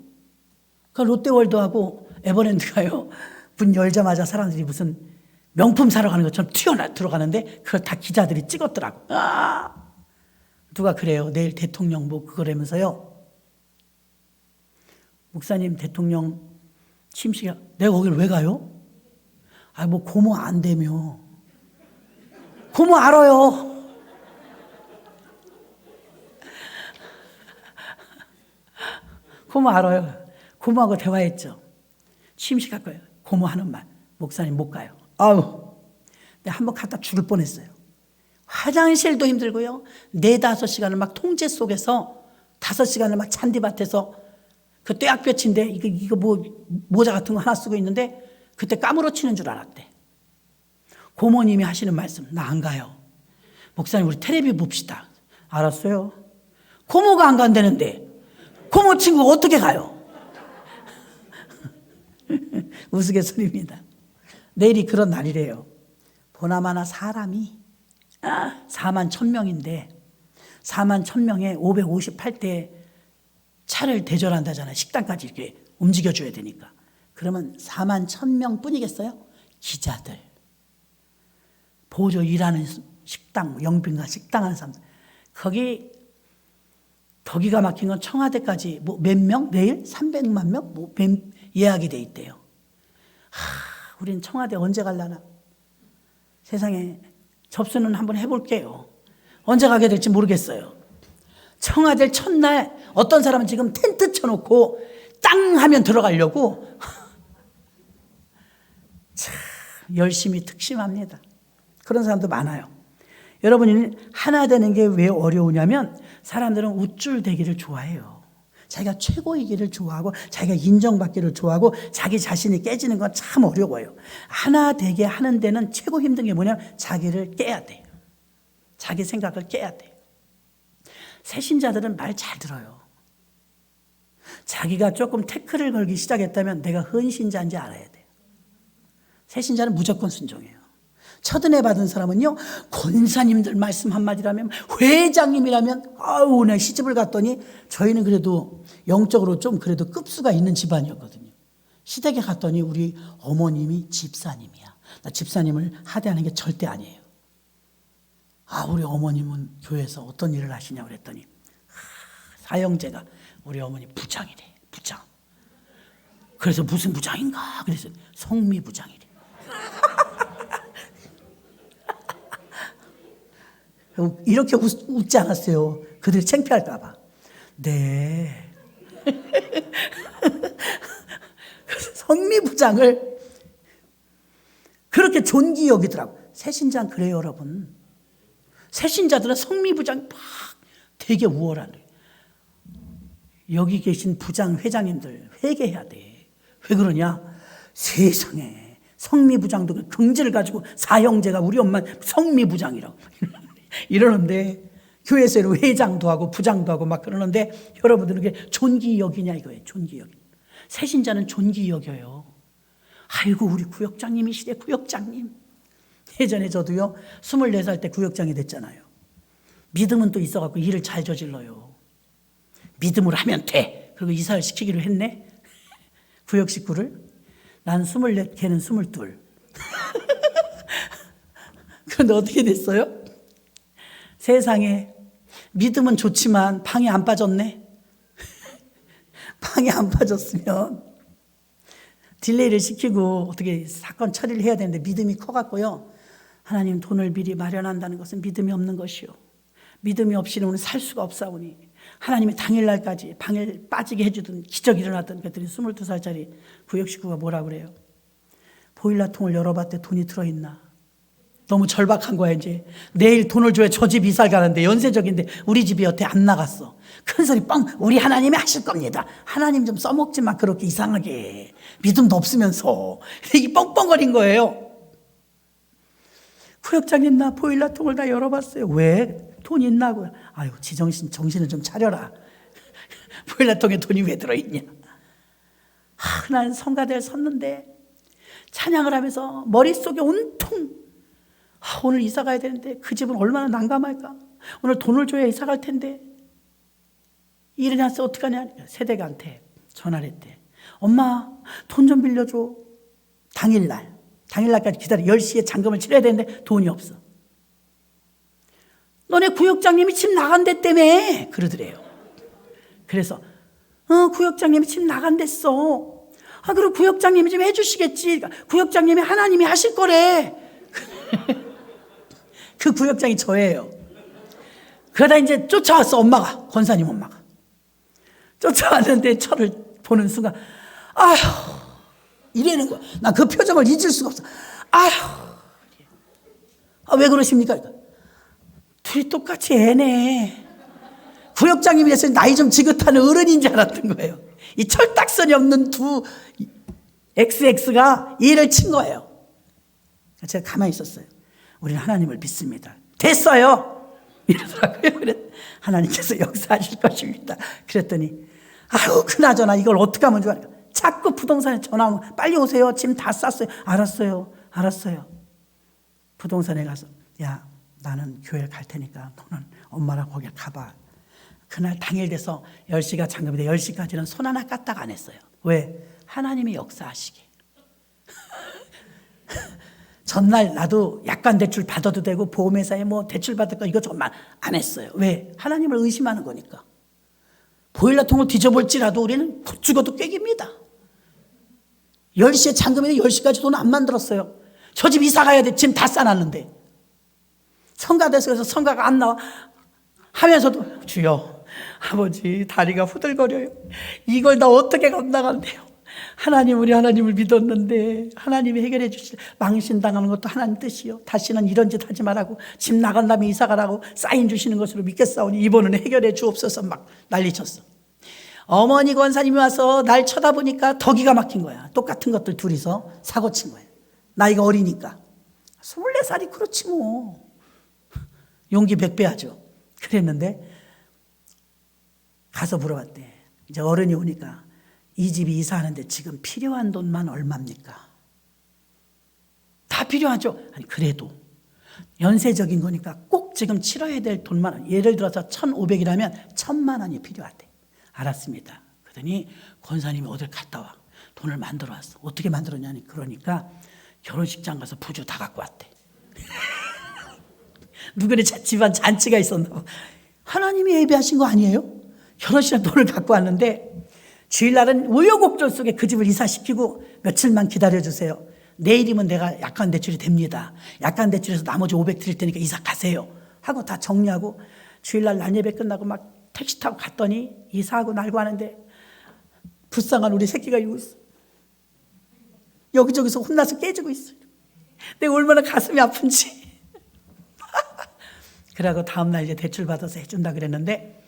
그 롯데월드하고 에버랜드가요, 문 열자마자 사람들이 무슨 명품 사러 가는 것처럼 들어가는데 그걸 다 기자들이 찍었더라고. 누가 그래요. 내일 대통령 뭐 그거라면서요. 목사님 대통령 취임식이야. 내가 거기를 왜 가요? 뭐 고모 안 되며. 고모 알아요. 고모 알아요. 고모하고 대화했죠. 취임식 할 거예요. 고모 하는 말. 목사님 못 가요. 근데 한번 갔다 죽을 뻔했어요. 화장실도 힘들고요. 4-5시간을 막 통제 속에서 5시간을 막 잔디밭에서 그 떼약볕인데 이거 뭐 모자 같은 거 하나 쓰고 있는데 그때 까무러치는 줄 알았대. 고모님이 하시는 말씀, 나 안 가요. 목사님, 우리 텔레비 봅시다. 알았어요. 고모가 안 간다는데 고모 친구가 어떻게 가요? 우스갯소리입니다. 내일이 그런 날이래요. 보나마나 사람이 4만 1,000명인데 4만 1,000명에 558대 차를 대절한다잖아요. 식당까지 이렇게 움직여줘야 되니까. 그러면 4만 1,000명 뿐이겠어요? 기자들, 보조 일하는 식당, 영빈가 식당 하는 사람들. 거기가 막힌 건 청와대까지 몇 명? 내일 300만 명? 예약이 돼 있대요. 우린 청와대 언제 갈라나? 세상에, 접수는 한번 해볼게요. 언제 가게 될지 모르겠어요. 청와대 첫날 어떤 사람은 지금 텐트 쳐놓고 땅 하면 들어가려고 참 열심히 특심합니다. 그런 사람도 많아요. 여러분이 하나 되는 게 왜 어려우냐면 사람들은 우쭐대기를 좋아해요. 자기가 최고이기를 좋아하고 자기가 인정받기를 좋아하고 자기 자신이 깨지는 건 참 어려워요. 하나 되게 하는 데는 최고 힘든 게 뭐냐면 자기를 깨야 돼요. 자기 생각을 깨야 돼요. 새신자들은 말 잘 들어요. 자기가 조금 태클을 걸기 시작했다면 내가 헌신자인지 알아야 돼요. 새신자는 무조건 순종해요. 첫은혜 받은 사람은요, 권사님들 말씀 한마디라면, 회장님이라면, 내 시집을 갔더니 저희는 그래도 영적으로 좀 그래도 급수가 있는 집안이었거든요. 시댁에 갔더니 우리 어머님이 집사님이야. 나 집사님을 하대하는 게 절대 아니에요. 우리 어머님은 교회에서 어떤 일을 하시냐고 그랬더니 사형제가 우리 어머니 부장이래. 부장. 그래서 무슨 부장인가? 그래서 성미 부장이래. 이렇게 웃지 않았어요. 그들이 창피할까 봐. 네. 성미 부장을 그렇게 존귀 여기더라고. 새신자는 그래요, 여러분. 새신자들은 성미 부장 막 되게 우월하네. 여기 계신 부장, 회장님들 회개해야 돼. 왜 그러냐? 세상에 성미 부장도 긍지를 가지고 사형제가 우리 엄마 성미 부장이라고 이러는데, 교회에서 회장도 하고 부장도 하고 막 그러는데 여러분들은 그게 존귀 여기냐 이거예요. 존귀 여기. 새신자는 존귀 여겨요. 아이고 우리 구역장님이시대. 구역장님. 예전에 저도요 24살 때 구역장이 됐잖아요. 믿음은 또 있어갖고 일을 잘 저질러요. 믿음으로 하면 돼. 그리고 이사를 시키기로 했네. 구역 식구를. 난 24, 걔는 22. 그런데 어떻게 됐어요? 세상에, 믿음은 좋지만 방에 안 빠졌네. 방에 안 빠졌으면 딜레이를 시키고 어떻게 사건 처리를 해야 되는데 믿음이 커갖고요. 하나님 돈을 미리 마련한다는 것은 믿음이 없는 것이요. 믿음이 없이는 우리는 살 수가 없사오니 하나님이 당일날까지 방에 빠지게 해주던 기적이 일어났던 그랬더니 22살짜리 구역 식구가 뭐라 그래요? 보일러통을 열어봤더니 돈이 들어있나? 너무 절박한 거야. 이제 내일 돈을 줘야 저 집 이사 가는데 연세적인데 우리 집이 여태 안 나갔어. 큰 소리 뻥. 우리 하나님이 하실 겁니다. 하나님 좀 써먹지 마. 그렇게 이상하게 믿음도 없으면서 이게 뻥뻥거린 거예요. 구역장님, 나 보일러통을 다 열어봤어요. 왜? 돈 있나고요? 아유, 정신을 좀 차려라. 보일러통에 돈이 왜 들어있냐? 난 성가대를 섰는데 찬양을 하면서 머릿속에 온통 오늘 이사 가야 되는데 그 집은 얼마나 난감할까? 오늘 돈을 줘야 이사 갈 텐데 일이 났어 어떡하냐? 세대가한테 전화를 했대. 엄마 돈 좀 빌려줘. 당일날까지 기다려. 10시에 잔금을 치러야 되는데 돈이 없어. 너네 구역장님이 집 나간댔다며 그러더래요. 그래서 구역장님이 집 나간댔어. 그럼 구역장님이 좀 해주시겠지. 구역장님이 하나님이 하실 거래. 그 구역장이 저예요. 그러다 이제 쫓아왔어. 엄마가, 권사님 엄마가 쫓아왔는데 저를 보는 순간 아휴 이래는 거야. 나 그 표정을 잊을 수가 없어. 아휴 왜 그러십니까? 둘이 똑같이 애네. 구역장님이 돼서 나이 좀 지긋하는 어른인 줄 알았던 거예요. 이 철딱선이 없는 두 XX가 일을 친 거예요. 제가 가만히 있었어요. 우리는 하나님을 믿습니다. 됐어요! 이러더라고요. 하나님께서 역사하실 것입니다. 그랬더니 아유 그나저나 이걸 어떻게 하면 좋아할까. 자꾸 부동산에 전화 오면 빨리 오세요. 짐 다 쌌어요. 알았어요. 부동산에 가서 야 나는 교회 갈 테니까 너는 엄마랑 거기 가봐. 그날 당일 돼서 10시가 잠금인데 10시까지는 손 하나 까딱 안 했어요. 왜? 하나님이 역사하시게. 전날 나도 약관 대출 받아도 되고 보험회사에 뭐 대출 받을 거 이것저것 안 했어요. 왜? 하나님을 의심하는 거니까. 보일러통을 뒤져볼지라도 우리는 죽어도 꾀깁니다. 10시에 잠금인데 10시까지 돈 안 만들었어요. 저 집 이사 가야 돼. 지금 다 싸놨는데. 성가대에서 성가가 안 나와 하면서도 주여 아버지 다리가 후들거려요. 이걸 나 어떻게 감당한대요. 하나님 우리 하나님을 믿었는데 하나님이 해결해 주실 망신당하는 것도 하나님 뜻이요. 다시는 이런 짓 하지 말라고 집 나간 다음에 이사 가라고 사인 주시는 것으로 믿겠사오니 이번은 해결해 주옵소서 막 난리쳤어. 어머니 권사님이 와서 날 쳐다보니까 더 기가 막힌 거야. 똑같은 것들 둘이서 사고 친 거야. 나이가 어리니까 24살이 그렇지 뭐. 용기 100배하죠. 그랬는데 가서 물어봤대. 이제 어른이 오니까 이 집이 이사하는데 지금 필요한 돈만 얼마입니까? 다 필요하죠. 아니 그래도 연쇄적인 거니까 꼭 지금 치러야 될 돈만 예를 들어서 1,500이라면 1,000만 원이 필요하대. 알았습니다. 그러더니 권사님이 어딜 갔다 와. 돈을 만들어 왔어. 어떻게 만들었냐니 그러니까 결혼식장 가서 부주 다 갖고 왔대. 누구네 집안 잔치가 있었나 봐. 하나님이 예비하신 거 아니에요? 결혼식장 돈을 갖고 왔는데 주일날은 우여곡절 속에 그 집을 이사시키고 며칠만 기다려주세요. 내일이면 내가 약관 대출이 됩니다. 약관 대출에서 나머지 500 드릴 테니까 이사 가세요. 하고 다 정리하고 주일날 난예배 끝나고 막 택시 타고 갔더니 이사하고 날고 하는데 불쌍한 우리 새끼가 이러고 있어. 여기저기서 혼나서 깨지고 있어요. 내가 얼마나 가슴이 아픈지. 그러고 다음날 이제 대출 받아서 해준다 그랬는데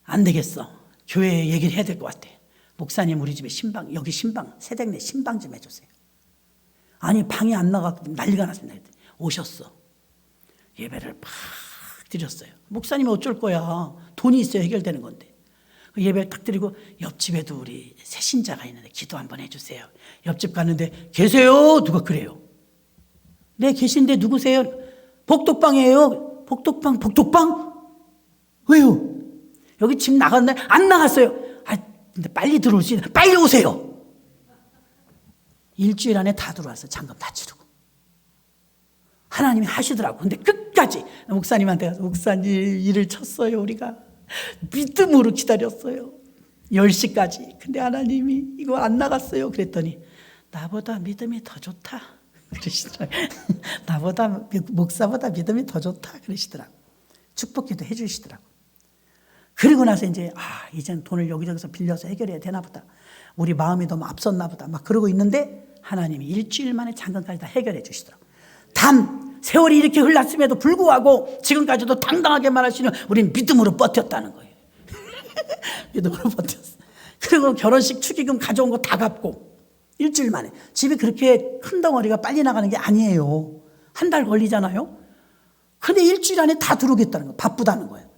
안 되겠어. 교회에 얘기를 해야 될 것 같아. 목사님 우리 집에 신방 여기 신방 세댁내 신방 좀 해주세요. 아니 방이 안 나가고 난리가 났습니다. 오셨어. 예배를 팍 드렸어요. 목사님이 어쩔 거야. 돈이 있어야 해결되는 건데. 예배를 딱 드리고 옆집에도 우리 새신자가 있는데 기도 한번 해주세요. 옆집 갔는데 계세요? 누가 그래요? 네 계신데 누구세요? 복덕방이에요. 복덕방? 왜요? 여기 집 나갔나요? 안 나갔어요. 아, 근데 빨리 들어오시, 빨리 오세요. 일주일 안에 다 들어와서 잔금 다 치르고. 하나님이 하시더라고. 근데 끝까지 목사님한테 가서 목사님 일을 쳤어요. 우리가 믿음으로 기다렸어요. 10시까지. 근데 하나님이 이거 안 나갔어요. 그랬더니 나보다 믿음이 더 좋다. 그러시더라고요. 나보다 목사보다 믿음이 더 좋다. 그러시더라고요. 축복기도 해주시더라고요. 그리고 나서 이제 이젠 돈을 여기저기서 빌려서 해결해야 되나 보다. 우리 마음이 너무 앞섰나 보다. 막 그러고 있는데 하나님이 일주일 만에 잔금까지 다 해결해 주시더라고요. 세월이 이렇게 흘렀음에도 불구하고 지금까지도 당당하게 말하시는 우리는 믿음으로 버텼다는 거예요. 믿음으로 버텼어. 그리고 결혼식 축의금 가져온 거 다 갚고 일주일 만에. 집이 그렇게 큰 덩어리가 빨리 나가는 게 아니에요. 한 달 걸리잖아요. 근데 일주일 안에 다 들어오겠다는 거예요. 바쁘다는 거예요.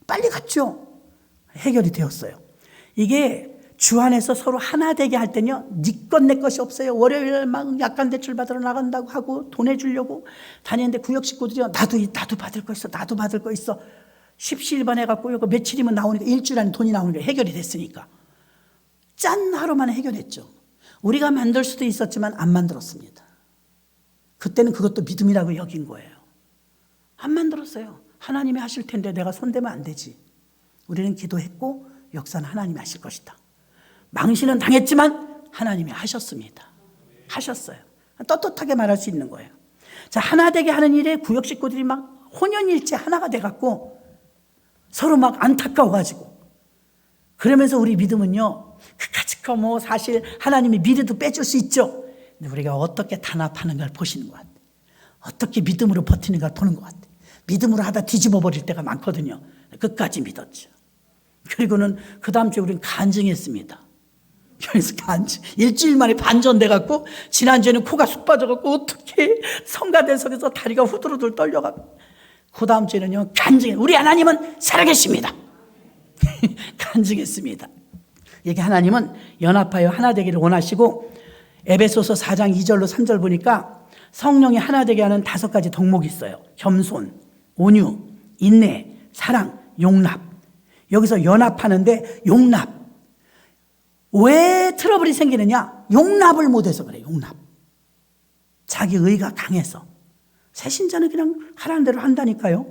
빨리 갔죠. 해결이 되었어요. 이게 주 안에서 서로 하나 되게 할 때는요. 네 것 내 것이 없어요. 월요일 막 약관 대출 받으러 나간다고 하고 돈 해주려고 다니는데 구역 식구들이 나도 받을 거 있어. 나도 받을 거 있어. 십시일반 해갖고 이거 며칠이면 나오니까 일주일 안에 돈이 나오니까 해결이 됐으니까. 짠 하루 만에 해결했죠. 우리가 만들 수도 있었지만 안 만들었습니다. 그때는 그것도 믿음이라고 여긴 거예요. 안 만들었어요. 하나님이 하실 텐데 내가 손대면 안 되지. 우리는 기도했고 역사는 하나님이 하실 것이다. 망신은 당했지만 하나님이 하셨습니다. 하셨어요. 떳떳하게 말할 수 있는 거예요. 자, 하나 되게 하는 일에 구역 식구들이 막 혼연일체 하나가 돼갖고 서로 막 안타까워가지고 그러면서 우리 믿음은요. 그까짓 거 뭐 사실 하나님이 미래도 빼줄 수 있죠. 근데 우리가 어떻게 단합하는가를 보시는 것 같아요. 어떻게 믿음으로 버티는가를 보는 것 같아요. 믿음으로 하다 뒤집어 버릴 때가 많거든요. 끝까지 믿었죠. 그리고는 그 다음 주에 우리는 간증했습니다. 그래서 일주일 만에 반전돼갖고 지난주에는 코가 쑥 빠져갖고 어떻게 성가대석에서 다리가 후들후들 떨려갖고 그 다음 주에는요 간증해 우리 하나님은 살아계십니다. 간증했습니다. 이게 하나님은 연합하여 하나 되기를 원하시고 에베소서 4장 2절로 3절 보니까 성령이 하나 되게 하는 5가지 덕목이 있어요. 겸손, 온유, 인내, 사랑, 용납. 여기서 연합하는데 용납. 왜 트러블이 생기느냐? 용납을 못해서 그래요. 용납. 자기 의가 강해서. 새신자는 그냥 하라는 대로 한다니까요.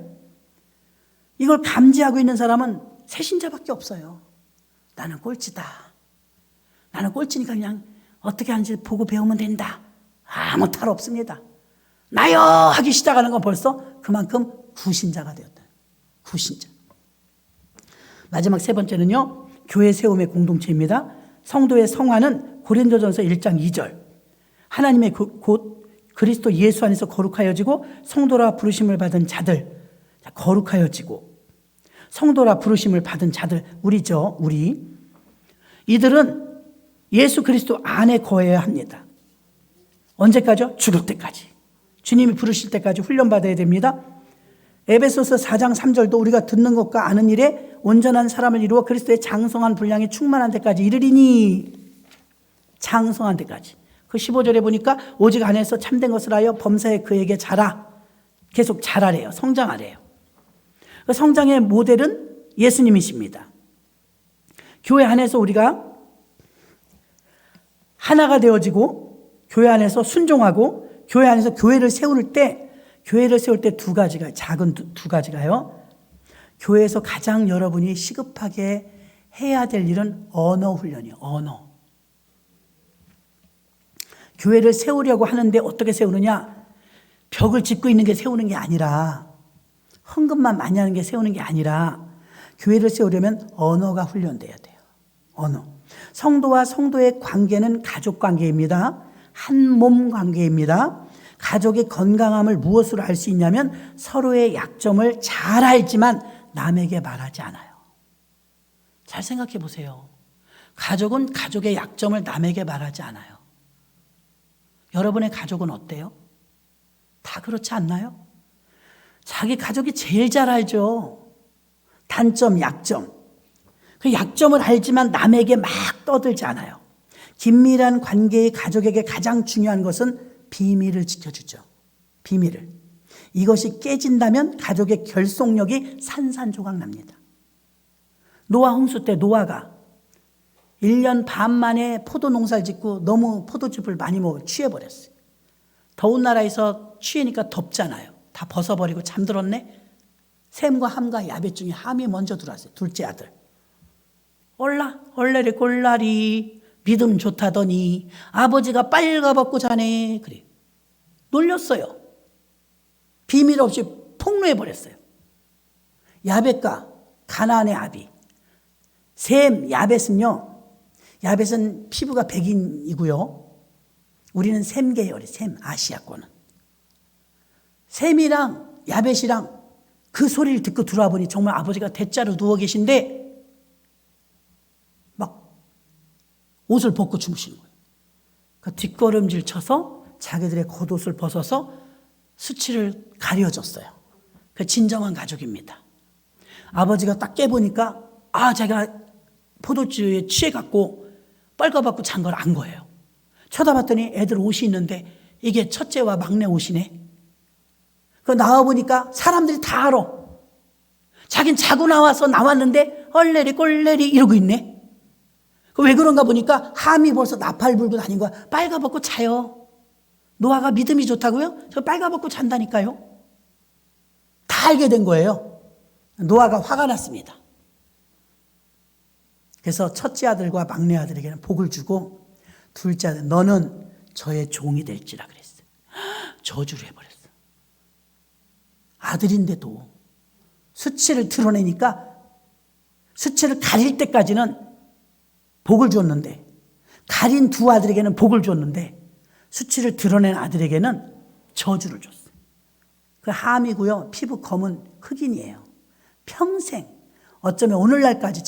이걸 감지하고 있는 사람은 새신자밖에 없어요. 나는 꼴찌다. 나는 꼴찌니까 그냥 어떻게 하는지 보고 배우면 된다. 아무 탈 없습니다. 나요 하기 시작하는 건 벌써 그만큼 구신자가 되었다. 구신자. 마지막 3번째는요. 교회 세움의 공동체입니다. 성도의 성화는 고린도전서 1장 2절. 하나님의 곧 그리스도 예수 안에서 거룩하여지고 성도라 부르심을 받은 자들. 거룩하여지고 성도라 부르심을 받은 자들. 우리죠. 우리. 이들은 예수 그리스도 안에 거해야 합니다. 언제까지요? 죽을 때까지. 주님이 부르실 때까지 훈련받아야 됩니다. 에베소서 4장 3절도 우리가 듣는 것과 아는 일에 온전한 사람을 이루어 그리스도의 장성한 분량이 충만한 데까지 이르리니. 장성한 데까지. 그 15절에 보니까 오직 안에서 참된 것을 하여 범사에 그에게 자라. 계속 자라래요. 성장하래요. 그 성장의 모델은 예수님이십니다. 교회 안에서 우리가 하나가 되어지고 교회 안에서 순종하고 교회 안에서 교회를 세울 때 2가지가 작은 두 가지가요. 교회에서 가장 여러분이 시급하게 해야 될 일은 언어 훈련이에요. 언어. 교회를 세우려고 하는데 어떻게 세우느냐? 벽을 짚고 있는 게 세우는 게 아니라 헌금만 많이 하는 게 세우는 게 아니라 교회를 세우려면 언어가 훈련돼야 돼요. 언어. 성도와 성도의 관계는 가족 관계입니다. 한 몸 관계입니다. 가족의 건강함을 무엇으로 알 수 있냐면 서로의 약점을 잘 알지만 남에게 말하지 않아요. 잘 생각해 보세요. 가족은 가족의 약점을 남에게 말하지 않아요. 여러분의 가족은 어때요? 다 그렇지 않나요? 자기 가족이 제일 잘 알죠. 단점, 약점. 그 약점을 알지만 남에게 막 떠들지 않아요. 긴밀한 관계의 가족에게 가장 중요한 것은 비밀을 지켜주죠. 비밀을. 이것이 깨진다면 가족의 결속력이 산산조각 납니다. 노아 홍수 때 노아가 1년 반 만에 포도 농사를 짓고 너무 포도즙을 많이 먹어 취해버렸어요. 더운 나라에서 취하니까 덥잖아요. 다 벗어버리고 잠들었네. 샘과 함과 야벳 중에 함이 먼저 들어왔어요. 둘째 아들. 얼레리 꼴라리 믿음 좋다더니 아버지가 빨가벗고 자네. 그래. 놀렸어요. 비밀 없이 폭로해버렸어요. 야벳과 가나안의 아비. 셈, 야벳은요. 야벳은 피부가 백인이고요. 우리는 셈 계열이 셈, 아시아권은. 셈이랑 야벳이랑 그 소리를 듣고 들어와 보니 정말 아버지가 대자로 누워 계신데 막 옷을 벗고 주무시는 거예요. 그러니까 뒷걸음질 쳐서 자기들의 겉옷을 벗어서 수치를 가려줬어요. 그 진정한 가족입니다. 아버지가 딱 깨보니까 제가 포도주에 취해갖고 빨가벗고 잔 걸 안 거예요. 쳐다봤더니 애들 옷이 있는데 이게 첫째와 막내 옷이네. 그 나와보니까 사람들이 다 알아. 자긴 자고 나와서 나왔는데 얼레리 꼴레리 이러고 있네. 왜 그런가 보니까 함이 벌써 나팔 불고 다닌 거야. 빨가벗고 자요. 노아가 믿음이 좋다고요? 저 빨가벗고 잔다니까요. 다 알게 된 거예요. 노아가 화가 났습니다. 그래서 첫째 아들과 막내 아들에게는 복을 주고 둘째 아들 너는 저의 종이 될지라 그랬어요. 저주를 해버렸어요. 아들인데도 수치를 드러내니까 수치를 가릴 때까지는 복을 줬는데 가린 두 아들에게는 복을 줬는데 수치를 드러낸 아들에게는 저주를 줬어요. 그 함이고요. 피부 검은 흑인이에요. 평생 어쩌면 오늘날까지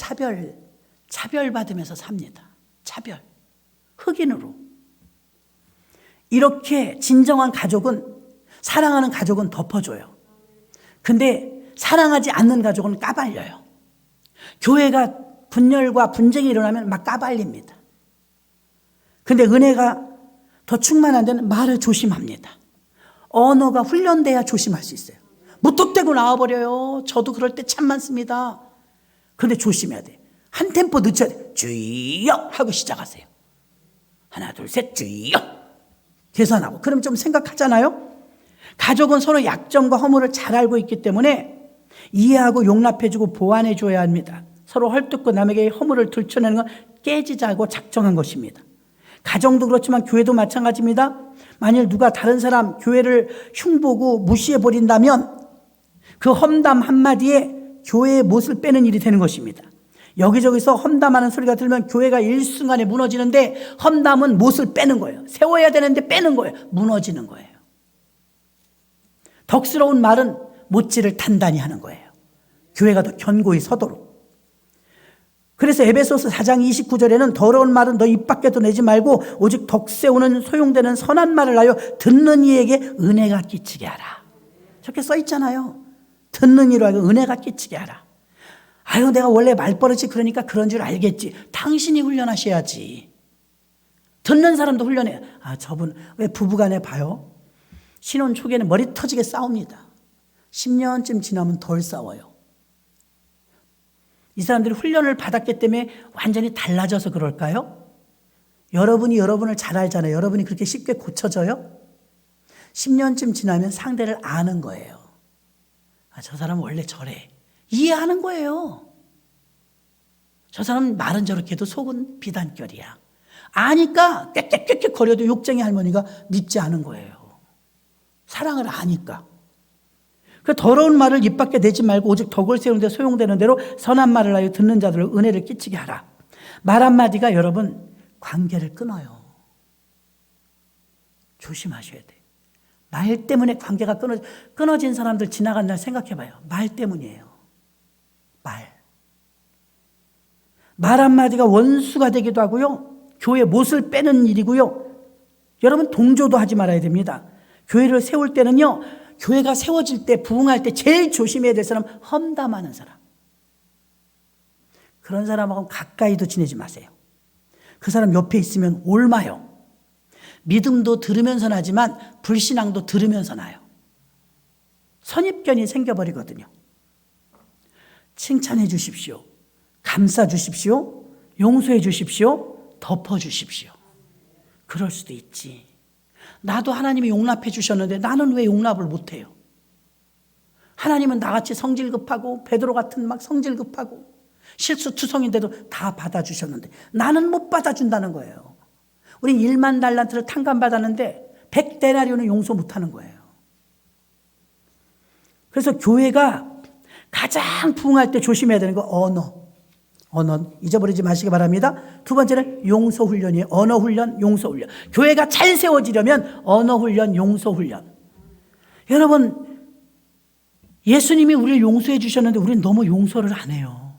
차별받으면서 삽니다. 차별. 흑인으로. 이렇게 진정한 가족은, 사랑하는 가족은 덮어줘요. 근데 사랑하지 않는 가족은 까발려요. 교회가 분열과 분쟁이 일어나면 막 까발립니다. 근데 은혜가 더 충만한 데는 말을 조심합니다. 언어가 훈련돼야 조심할 수 있어요. 무턱대고 나와버려요. 저도 그럴 때 참 많습니다. 근데 조심해야 돼. 한 템포 늦춰야 돼. 주여 하고 시작하세요. 하나 둘 셋 주여 계산하고. 그럼 좀 생각하잖아요. 가족은 서로 약점과 허물을 잘 알고 있기 때문에 이해하고 용납해주고 보완해줘야 합니다. 서로 헐뜯고 남에게 허물을 들춰내는 건 깨지자고 작정한 것입니다. 가정도 그렇지만 교회도 마찬가지입니다. 만일 누가 다른 사람 교회를 흉보고 무시해버린다면 그 험담 한마디에 교회의 못을 빼는 일이 되는 것입니다. 여기저기서 험담하는 소리가 들으면 교회가 일순간에 무너지는데, 험담은 못을 빼는 거예요. 세워야 되는데 빼는 거예요. 무너지는 거예요. 덕스러운 말은 못질을 단단히 하는 거예요. 교회가 더 견고히 서도록. 그래서 에베소서 4장 29절에는 더러운 말은 너 입 밖에도 내지 말고 오직 덕세우는 소용되는 선한 말을 하여 듣는 이에게 은혜가 끼치게 하라. 저렇게 써 있잖아요. 듣는 이로 하여 은혜가 끼치게 하라. 아유, 내가 원래 말버릇이 그러니까 그런 줄 알겠지. 당신이 훈련하셔야지. 듣는 사람도 훈련해. 아, 저분 왜 부부간에 봐요? 신혼 초기에는 머리 터지게 싸웁니다. 10년쯤 지나면 덜 싸워요. 이 사람들이 훈련을 받았기 때문에 완전히 달라져서 그럴까요? 여러분이 여러분을 잘 알잖아요. 여러분이 그렇게 쉽게 고쳐져요? 10년쯤 지나면 상대를 아는 거예요. 아, 저 사람은 원래 저래. 이해하는 거예요. 저 사람은 말은 저렇게 해도 속은 비단결이야. 아니까 꽥꽥꽥 거려도 욕쟁이 할머니가 밉지 않은 거예요. 사랑을 아니까. 그 더러운 말을 입 밖에 내지 말고 오직 덕을 세우는 데 소용되는 대로 선한 말을 하여 듣는 자들을 은혜를 끼치게 하라. 말 한마디가 여러분 관계를 끊어요. 조심하셔야 돼요. 말 때문에 관계가 끊어진 사람들 지나간 날 생각해봐요. 말 때문이에요. 말 한마디가 원수가 되기도 하고요. 교회 못을 빼는 일이고요. 여러분 동조도 하지 말아야 됩니다. 교회를 세울 때는요. 교회가 세워질 때, 부흥할 때 제일 조심해야 될 사람, 험담하는 사람. 그런 사람하고는 가까이도 지내지 마세요. 그 사람 옆에 있으면 옮아요. 믿음도 들으면서 나지만 불신앙도 들으면서 나요. 선입견이 생겨버리거든요. 칭찬해 주십시오. 감싸 주십시오. 용서해 주십시오. 덮어 주십시오. 그럴 수도 있지. 나도 하나님이 용납해 주셨는데 나는 왜 용납을 못해요? 하나님은 나같이 성질 급하고 베드로 같은 막 성질 급하고 실수투성인데도 다 받아주셨는데 나는 못 받아준다는 거예요. 우리 1만 달란트를 탕감받았는데 100데나리온은 용서 못하는 거예요. 그래서 교회가 가장 부흥할 때 조심해야 되는 거 언어 잊어버리지 마시기 바랍니다. 두 번째는 용서 훈련이에요. 언어 훈련, 용서 훈련. 교회가 잘 세워지려면 언어 훈련, 용서 훈련. 여러분, 예수님이 우리를 용서해 주셨는데 우리는 너무 용서를 안 해요.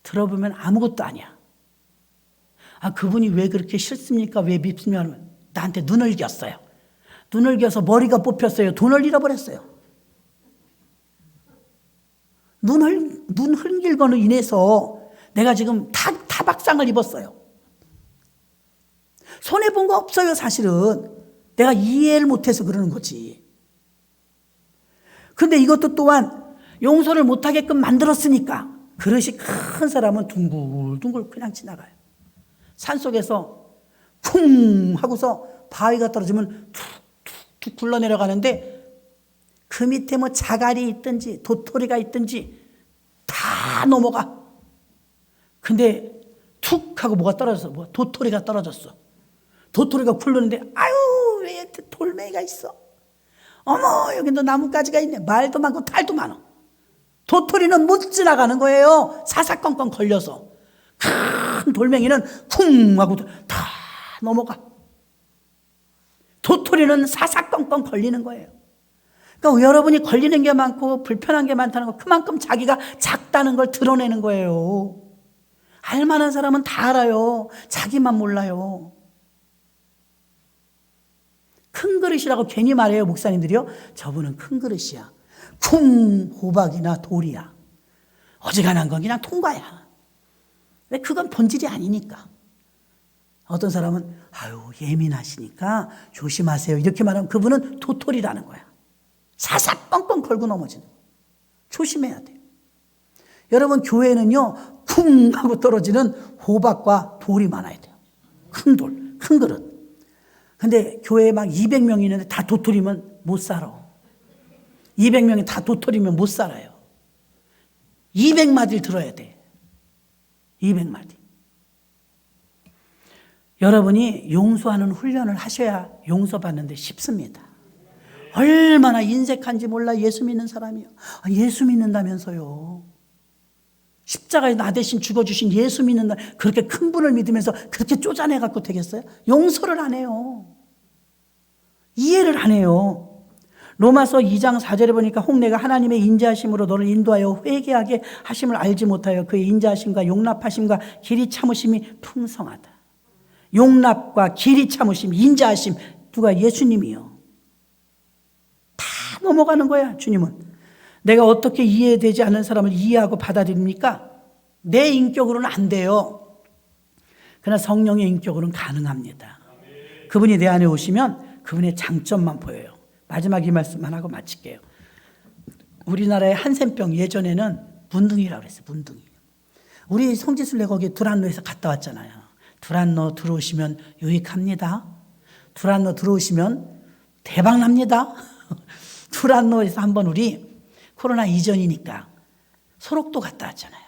들어보면 아무것도 아니야. 아, 그분이 왜 그렇게 싫습니까? 왜 밉습니까? 하면 나한테 눈을 겼어요. 눈을 겨서 머리가 뽑혔어요. 돈을 잃어버렸어요. 눈 흘린 거로 인해서 내가 지금 타박상을 입었어요. 손해본 거 없어요, 사실은. 내가 이해를 못해서 그러는 거지. 근데 이것도 또한 용서를 못하게끔 만들었으니까 그릇이 큰 사람은 둥글둥글 그냥 지나가요. 산속에서 쿵 하고서 바위가 떨어지면 툭툭툭 굴러내려가는데 그 밑에 뭐 자갈이 있든지 도토리가 있든지 다 넘어가. 근데 툭 하고 뭐가 떨어졌어. 뭐 도토리가 떨어졌어. 도토리가 굴르는데 아유 왜 돌멩이가 있어. 어머 여기 너 나뭇가지가 있네. 말도 많고 탈도 많어. 도토리는 못 지나가는 거예요. 사사건건 걸려서. 큰 돌멩이는 쿵 하고 다 넘어가. 도토리는 사사건건 걸리는 거예요. 그러니까 여러분이 걸리는 게 많고 불편한 게 많다는 거 그만큼 자기가 작다는 걸 드러내는 거예요. 알만한 사람은 다 알아요. 자기만 몰라요. 큰 그릇이라고 괜히 말해요, 목사님들이요. 저분은 큰 그릇이야. 쿵 호박이나 돌이야. 어지간한 건 그냥 통과야. 왜? 그건 본질이 아니니까. 어떤 사람은 아유 예민하시니까 조심하세요 이렇게 말하면 그분은 도토리라는 거야. 사사 뻥뻥 걸고 넘어지는 거야. 조심해야 돼요. 여러분 교회는요 쿵 하고 떨어지는 호박과 돌이 많아야 돼요. 큰 돌, 큰 그릇. 근데 교회에 막 200명이 있는데 다 도토리면 못 살아. 200명이 다 도토리면 못 살아요. 200마디를 들어야 돼. 200마디. 여러분이 용서하는 훈련을 하셔야 용서받는 데 쉽습니다. 얼마나 인색한지 몰라 예수 믿는 사람이요. 예수 믿는다면서요. 십자가에 나 대신 죽어주신 예수 믿는다. 그렇게 큰 분을 믿으면서 그렇게 쪼잔해갖고 되겠어요? 용서를 안 해요. 이해를 안 해요. 로마서 2장 4절에 보니까 홍내가 하나님의 인자하심으로 너를 인도하여 회개하게 하심을 알지 못하여 그의 인자하심과 용납하심과 길이 참으심이 풍성하다. 용납과 길이 참으심, 인자하심, 누가? 예수님이요. 다 넘어가는 거야. 주님은 내가 어떻게 이해되지 않는 사람을 이해하고 받아들입니까? 내 인격으로는 안 돼요. 그러나 성령의 인격으로는 가능합니다. 그분이 내 안에 오시면 그분의 장점만 보여요. 마지막 이 말씀만 하고 마칠게요. 우리나라의 한센병 예전에는 문둥이라고 그랬어요. 문둥이. 우리 성지순례 거기 두란노에서 갔다 왔잖아요. 두란노 들어오시면 유익합니다. 두란노 들어오시면 대박납니다. 두란노에서 한번 우리 코로나 이전이니까 소록도 갔다 왔잖아요.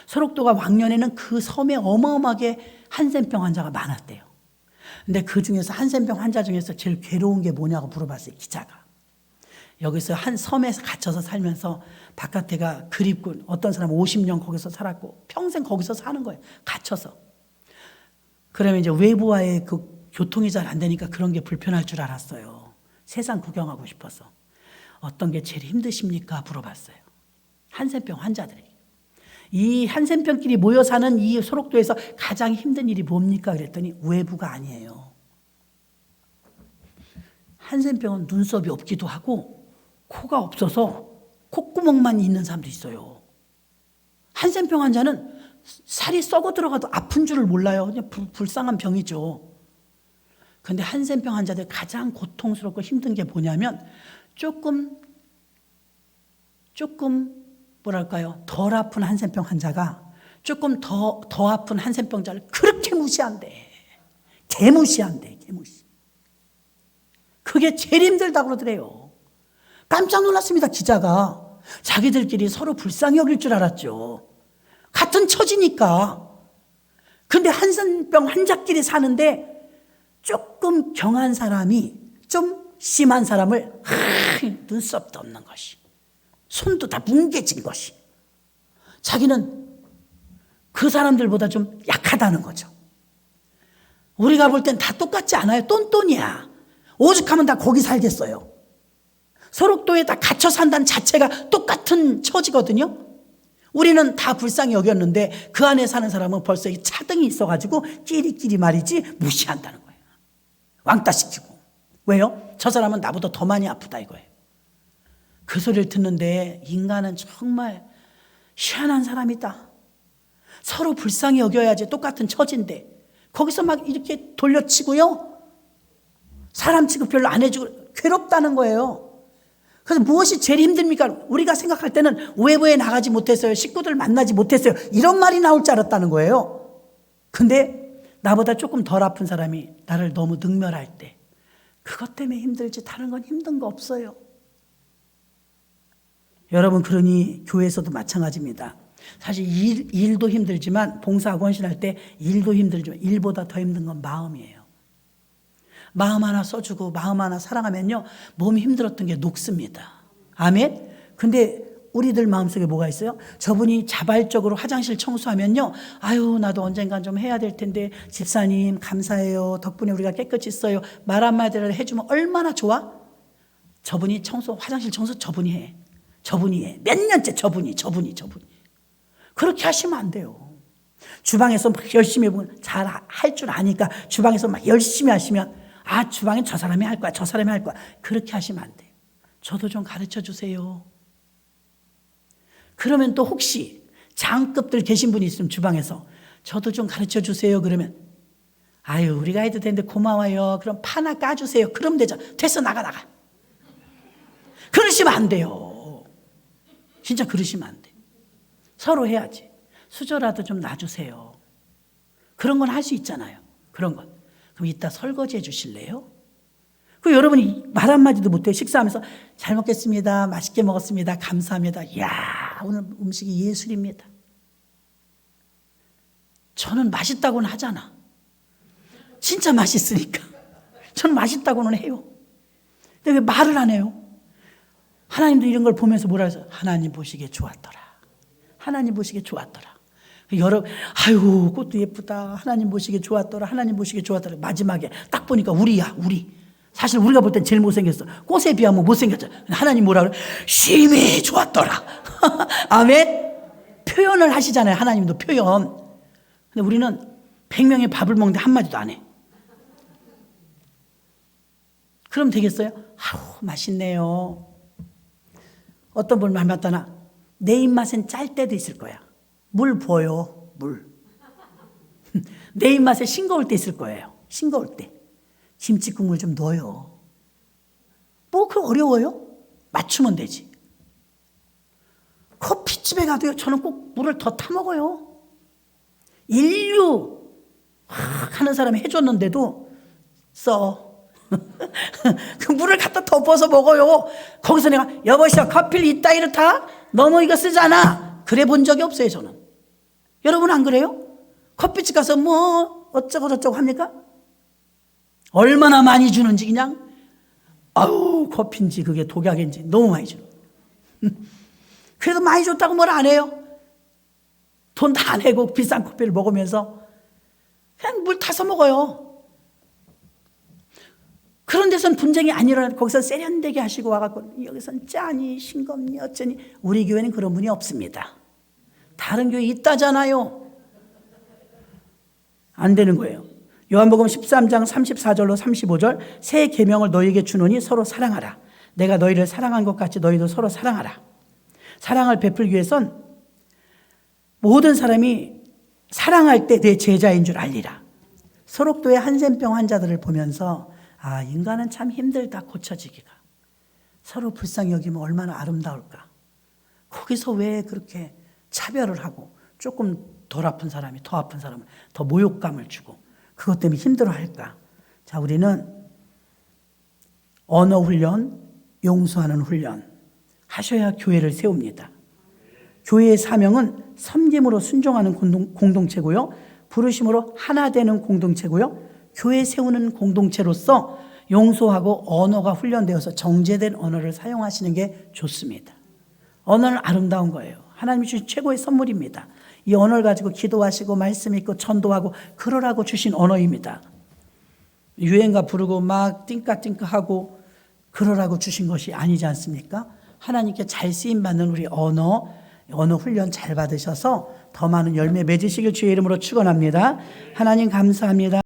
소록도가 왕년에는 그 섬에 어마어마하게 한센병 환자가 많았대요. 근데 그 중에서 한센병 환자 중에서 제일 괴로운 게 뭐냐고 물어봤어요, 기자가. 여기서 한 섬에서 갇혀서 살면서 바깥에가 그립고 어떤 사람은 50년 거기서 살았고 평생 거기서 사는 거예요. 갇혀서. 그러면 이제 외부와의 그 교통이 잘 안 되니까 그런 게 불편할 줄 알았어요. 세상 구경하고 싶어서. 어떤 게 제일 힘드십니까? 물어봤어요. 한센병 환자들에게. 이 한센병끼리 모여 사는 이 소록도에서 가장 힘든 일이 뭡니까? 그랬더니 외부가 아니에요. 한센병은 눈썹이 없기도 하고 코가 없어서 콧구멍만 있는 사람도 있어요. 한센병 환자는 살이 썩어 들어가도 아픈 줄을 몰라요. 그냥 불쌍한 병이죠. 그런데 한센병 환자들 가장 고통스럽고 힘든 게 뭐냐면 조금 뭐랄까요? 덜 아픈 한센병 환자가 조금 더 아픈 한센병자를 그렇게 무시한대. 개무시한대. 개무시. 그게 제일 힘들다고 그러더래요. 깜짝 놀랐습니다. 기자가. 자기들끼리 서로 불쌍히 여길 줄 알았죠. 같은 처지니까. 근데 한센병 환자끼리 사는데 조금 경한 사람이 좀 심한 사람을 눈썹도 없는 것이, 손도 다 뭉개진 것이, 자기는 그 사람들보다 좀 약하다는 거죠. 우리가 볼 땐 다 똑같지 않아요. 똔똔이야. 오죽하면 다 거기 살겠어요. 소록도에 다 갇혀 산다는 자체가 똑같은 처지거든요. 우리는 다 불쌍히 여겼는데 그 안에 사는 사람은 벌써 이 차등이 있어가지고 끼리끼리 말이지 무시한다는 거예요. 왕따시키고. 왜요? 저 사람은 나보다 더 많이 아프다 이거예요. 그 소리를 듣는데 인간은 정말 희한한 사람이다. 서로 불쌍히 여겨야지. 똑같은 처지인데 거기서 막 이렇게 돌려치고요. 사람 취급 별로 안 해주고 괴롭다는 거예요. 그래서 무엇이 제일 힘듭니까? 우리가 생각할 때는 외부에 나가지 못했어요. 식구들 만나지 못했어요. 이런 말이 나올 줄 알았다는 거예요. 근데 나보다 조금 덜 아픈 사람이 나를 너무 능멸할 때 그것 때문에 힘들지 다른 건 힘든 거 없어요. 여러분, 그러니 교회에서도 마찬가지입니다. 사실 일도 힘들지만 봉사하고 헌신할 때 일도 힘들지만 일보다 더 힘든 건 마음이에요. 마음 하나 써주고 마음 하나 사랑하면요 몸이 힘들었던 게 녹습니다. 아멘. 근데 우리들 마음속에 뭐가 있어요? 저분이 자발적으로 화장실 청소하면요, 아유 나도 언젠간 좀 해야 될 텐데 집사님 감사해요. 덕분에 우리가 깨끗이 써요. 말 한마디를 해주면 얼마나 좋아? 저분이 화장실 청소 저분이 해. 몇 년째 저분이. 그렇게 하시면 안 돼요. 주방에서 막 열심히 보면 잘 할 줄 아니까 주방에서 막 열심히 하시면 아, 주방엔 저 사람이 할 거야. 저 사람이 할 거야. 그렇게 하시면 안 돼요. 저도 좀 가르쳐 주세요. 그러면 또 혹시 장급들 계신 분이 있으면 주방에서 저도 좀 가르쳐 주세요. 그러면 아유, 우리가 해도 되는데 고마워요. 그럼 파나 까주세요. 그럼 되죠. 됐어, 나가. 그러시면 안 돼요. 진짜 그러시면 안 돼요. 서로 해야지. 수저라도 좀 놔주세요. 그런 건 할 수 있잖아요. 그런 건. 그럼 이따 설거지 해 주실래요? 그 여러분이 말 한마디도 못해요. 식사하면서 잘 먹겠습니다. 맛있게 먹었습니다. 감사합니다. 이야, 오늘 음식이 예술입니다. 저는 맛있다고는 하잖아. 진짜 맛있으니까. 저는 맛있다고는 해요. 근데 왜 말을 안 해요? 하나님도 이런 걸 보면서 뭐라 해서 하나님 보시기에 좋았더라. 하나님 보시기에 좋았더라. 여러분, 아유, 꽃도 예쁘다. 하나님 보시기에 좋았더라. 하나님 보시기에 좋았더라. 마지막에 딱 보니까 우리야, 우리. 사실 우리가 볼 땐 제일 못생겼어. 꽃에 비하면 못생겼죠. 하나님 뭐라 그래? 심히 좋았더라. 아멘? 표현을 하시잖아요. 하나님도 표현. 근데 우리는 100명의 밥을 먹는데 한마디도 안 해. 그럼 되겠어요? 아우, 맛있네요. 어떤 분 말 맞다나 내 입맛엔 짤 때도 있을 거야. 물 부어요. 물. 내 입맛에 싱거울 때 있을 거예요. 싱거울 때. 김치 국물 좀 넣어요. 뭐 그 어려워요? 맞추면 되지. 커피집에 가도요. 저는 꼭 물을 더 타 먹어요. 인류 하는 사람이 해줬는데도 그 물을 갖다 덮어서 먹어요. 거기서 내가 여보시오 커피를 이따 이렇다 너무 이거 쓰잖아. 그래 본 적이 없어요. 저는. 여러분 안 그래요? 커피집 가서 뭐 어쩌고 저쩌고 합니까? 얼마나 많이 주는지 그냥 아우 커피인지 그게 독약인지 너무 많이 주는. 그래도 많이 줬다고 뭘 안 해요. 돈 다 내고 비싼 커피를 먹으면서 그냥 물 타서 먹어요. 그런 데서는 분쟁이 안 일어나고 거기서 세련되게 하시고 와갖고 여기서는 짜니 싱겁니 어쩌니. 우리 교회는 그런 분이 없습니다. 다른 교회 있다잖아요. 안 되는 거예요. 요한복음 13장 34절로 35절 새 계명을 너희에게 주노니 서로 사랑하라. 내가 너희를 사랑한 것 같이 너희도 서로 사랑하라. 사랑을 베풀기 위해선 모든 사람이 사랑할 때 내 제자인 줄 알리라. 소록도의 한센병 환자들을 보면서 아, 인간은 참 힘들다 고쳐지기가. 서로 불쌍히 여기면 얼마나 아름다울까. 거기서 왜 그렇게 차별을 하고 조금 덜 아픈 사람이 더 아픈 사람을 더 모욕감을 주고 그것 때문에 힘들어할까. 자, 우리는 언어 훈련, 용서하는 훈련 하셔야 교회를 세웁니다. 교회의 사명은 섬김으로 순종하는 공동체고요. 부르심으로 하나 되는 공동체고요. 교회 세우는 공동체로서 용서하고 언어가 훈련되어서 정제된 언어를 사용하시는 게 좋습니다. 언어는 아름다운 거예요. 하나님이 주신 최고의 선물입니다. 이 언어를 가지고 기도하시고 말씀 읽고 전도하고 그러라고 주신 언어입니다. 유행가 부르고 막 띵까띵까하고 그러라고 주신 것이 아니지 않습니까? 하나님께 잘 쓰임받는 우리 언어 훈련 잘 받으셔서 더 많은 열매 맺으시길 주의 이름으로 축원합니다. 하나님 감사합니다.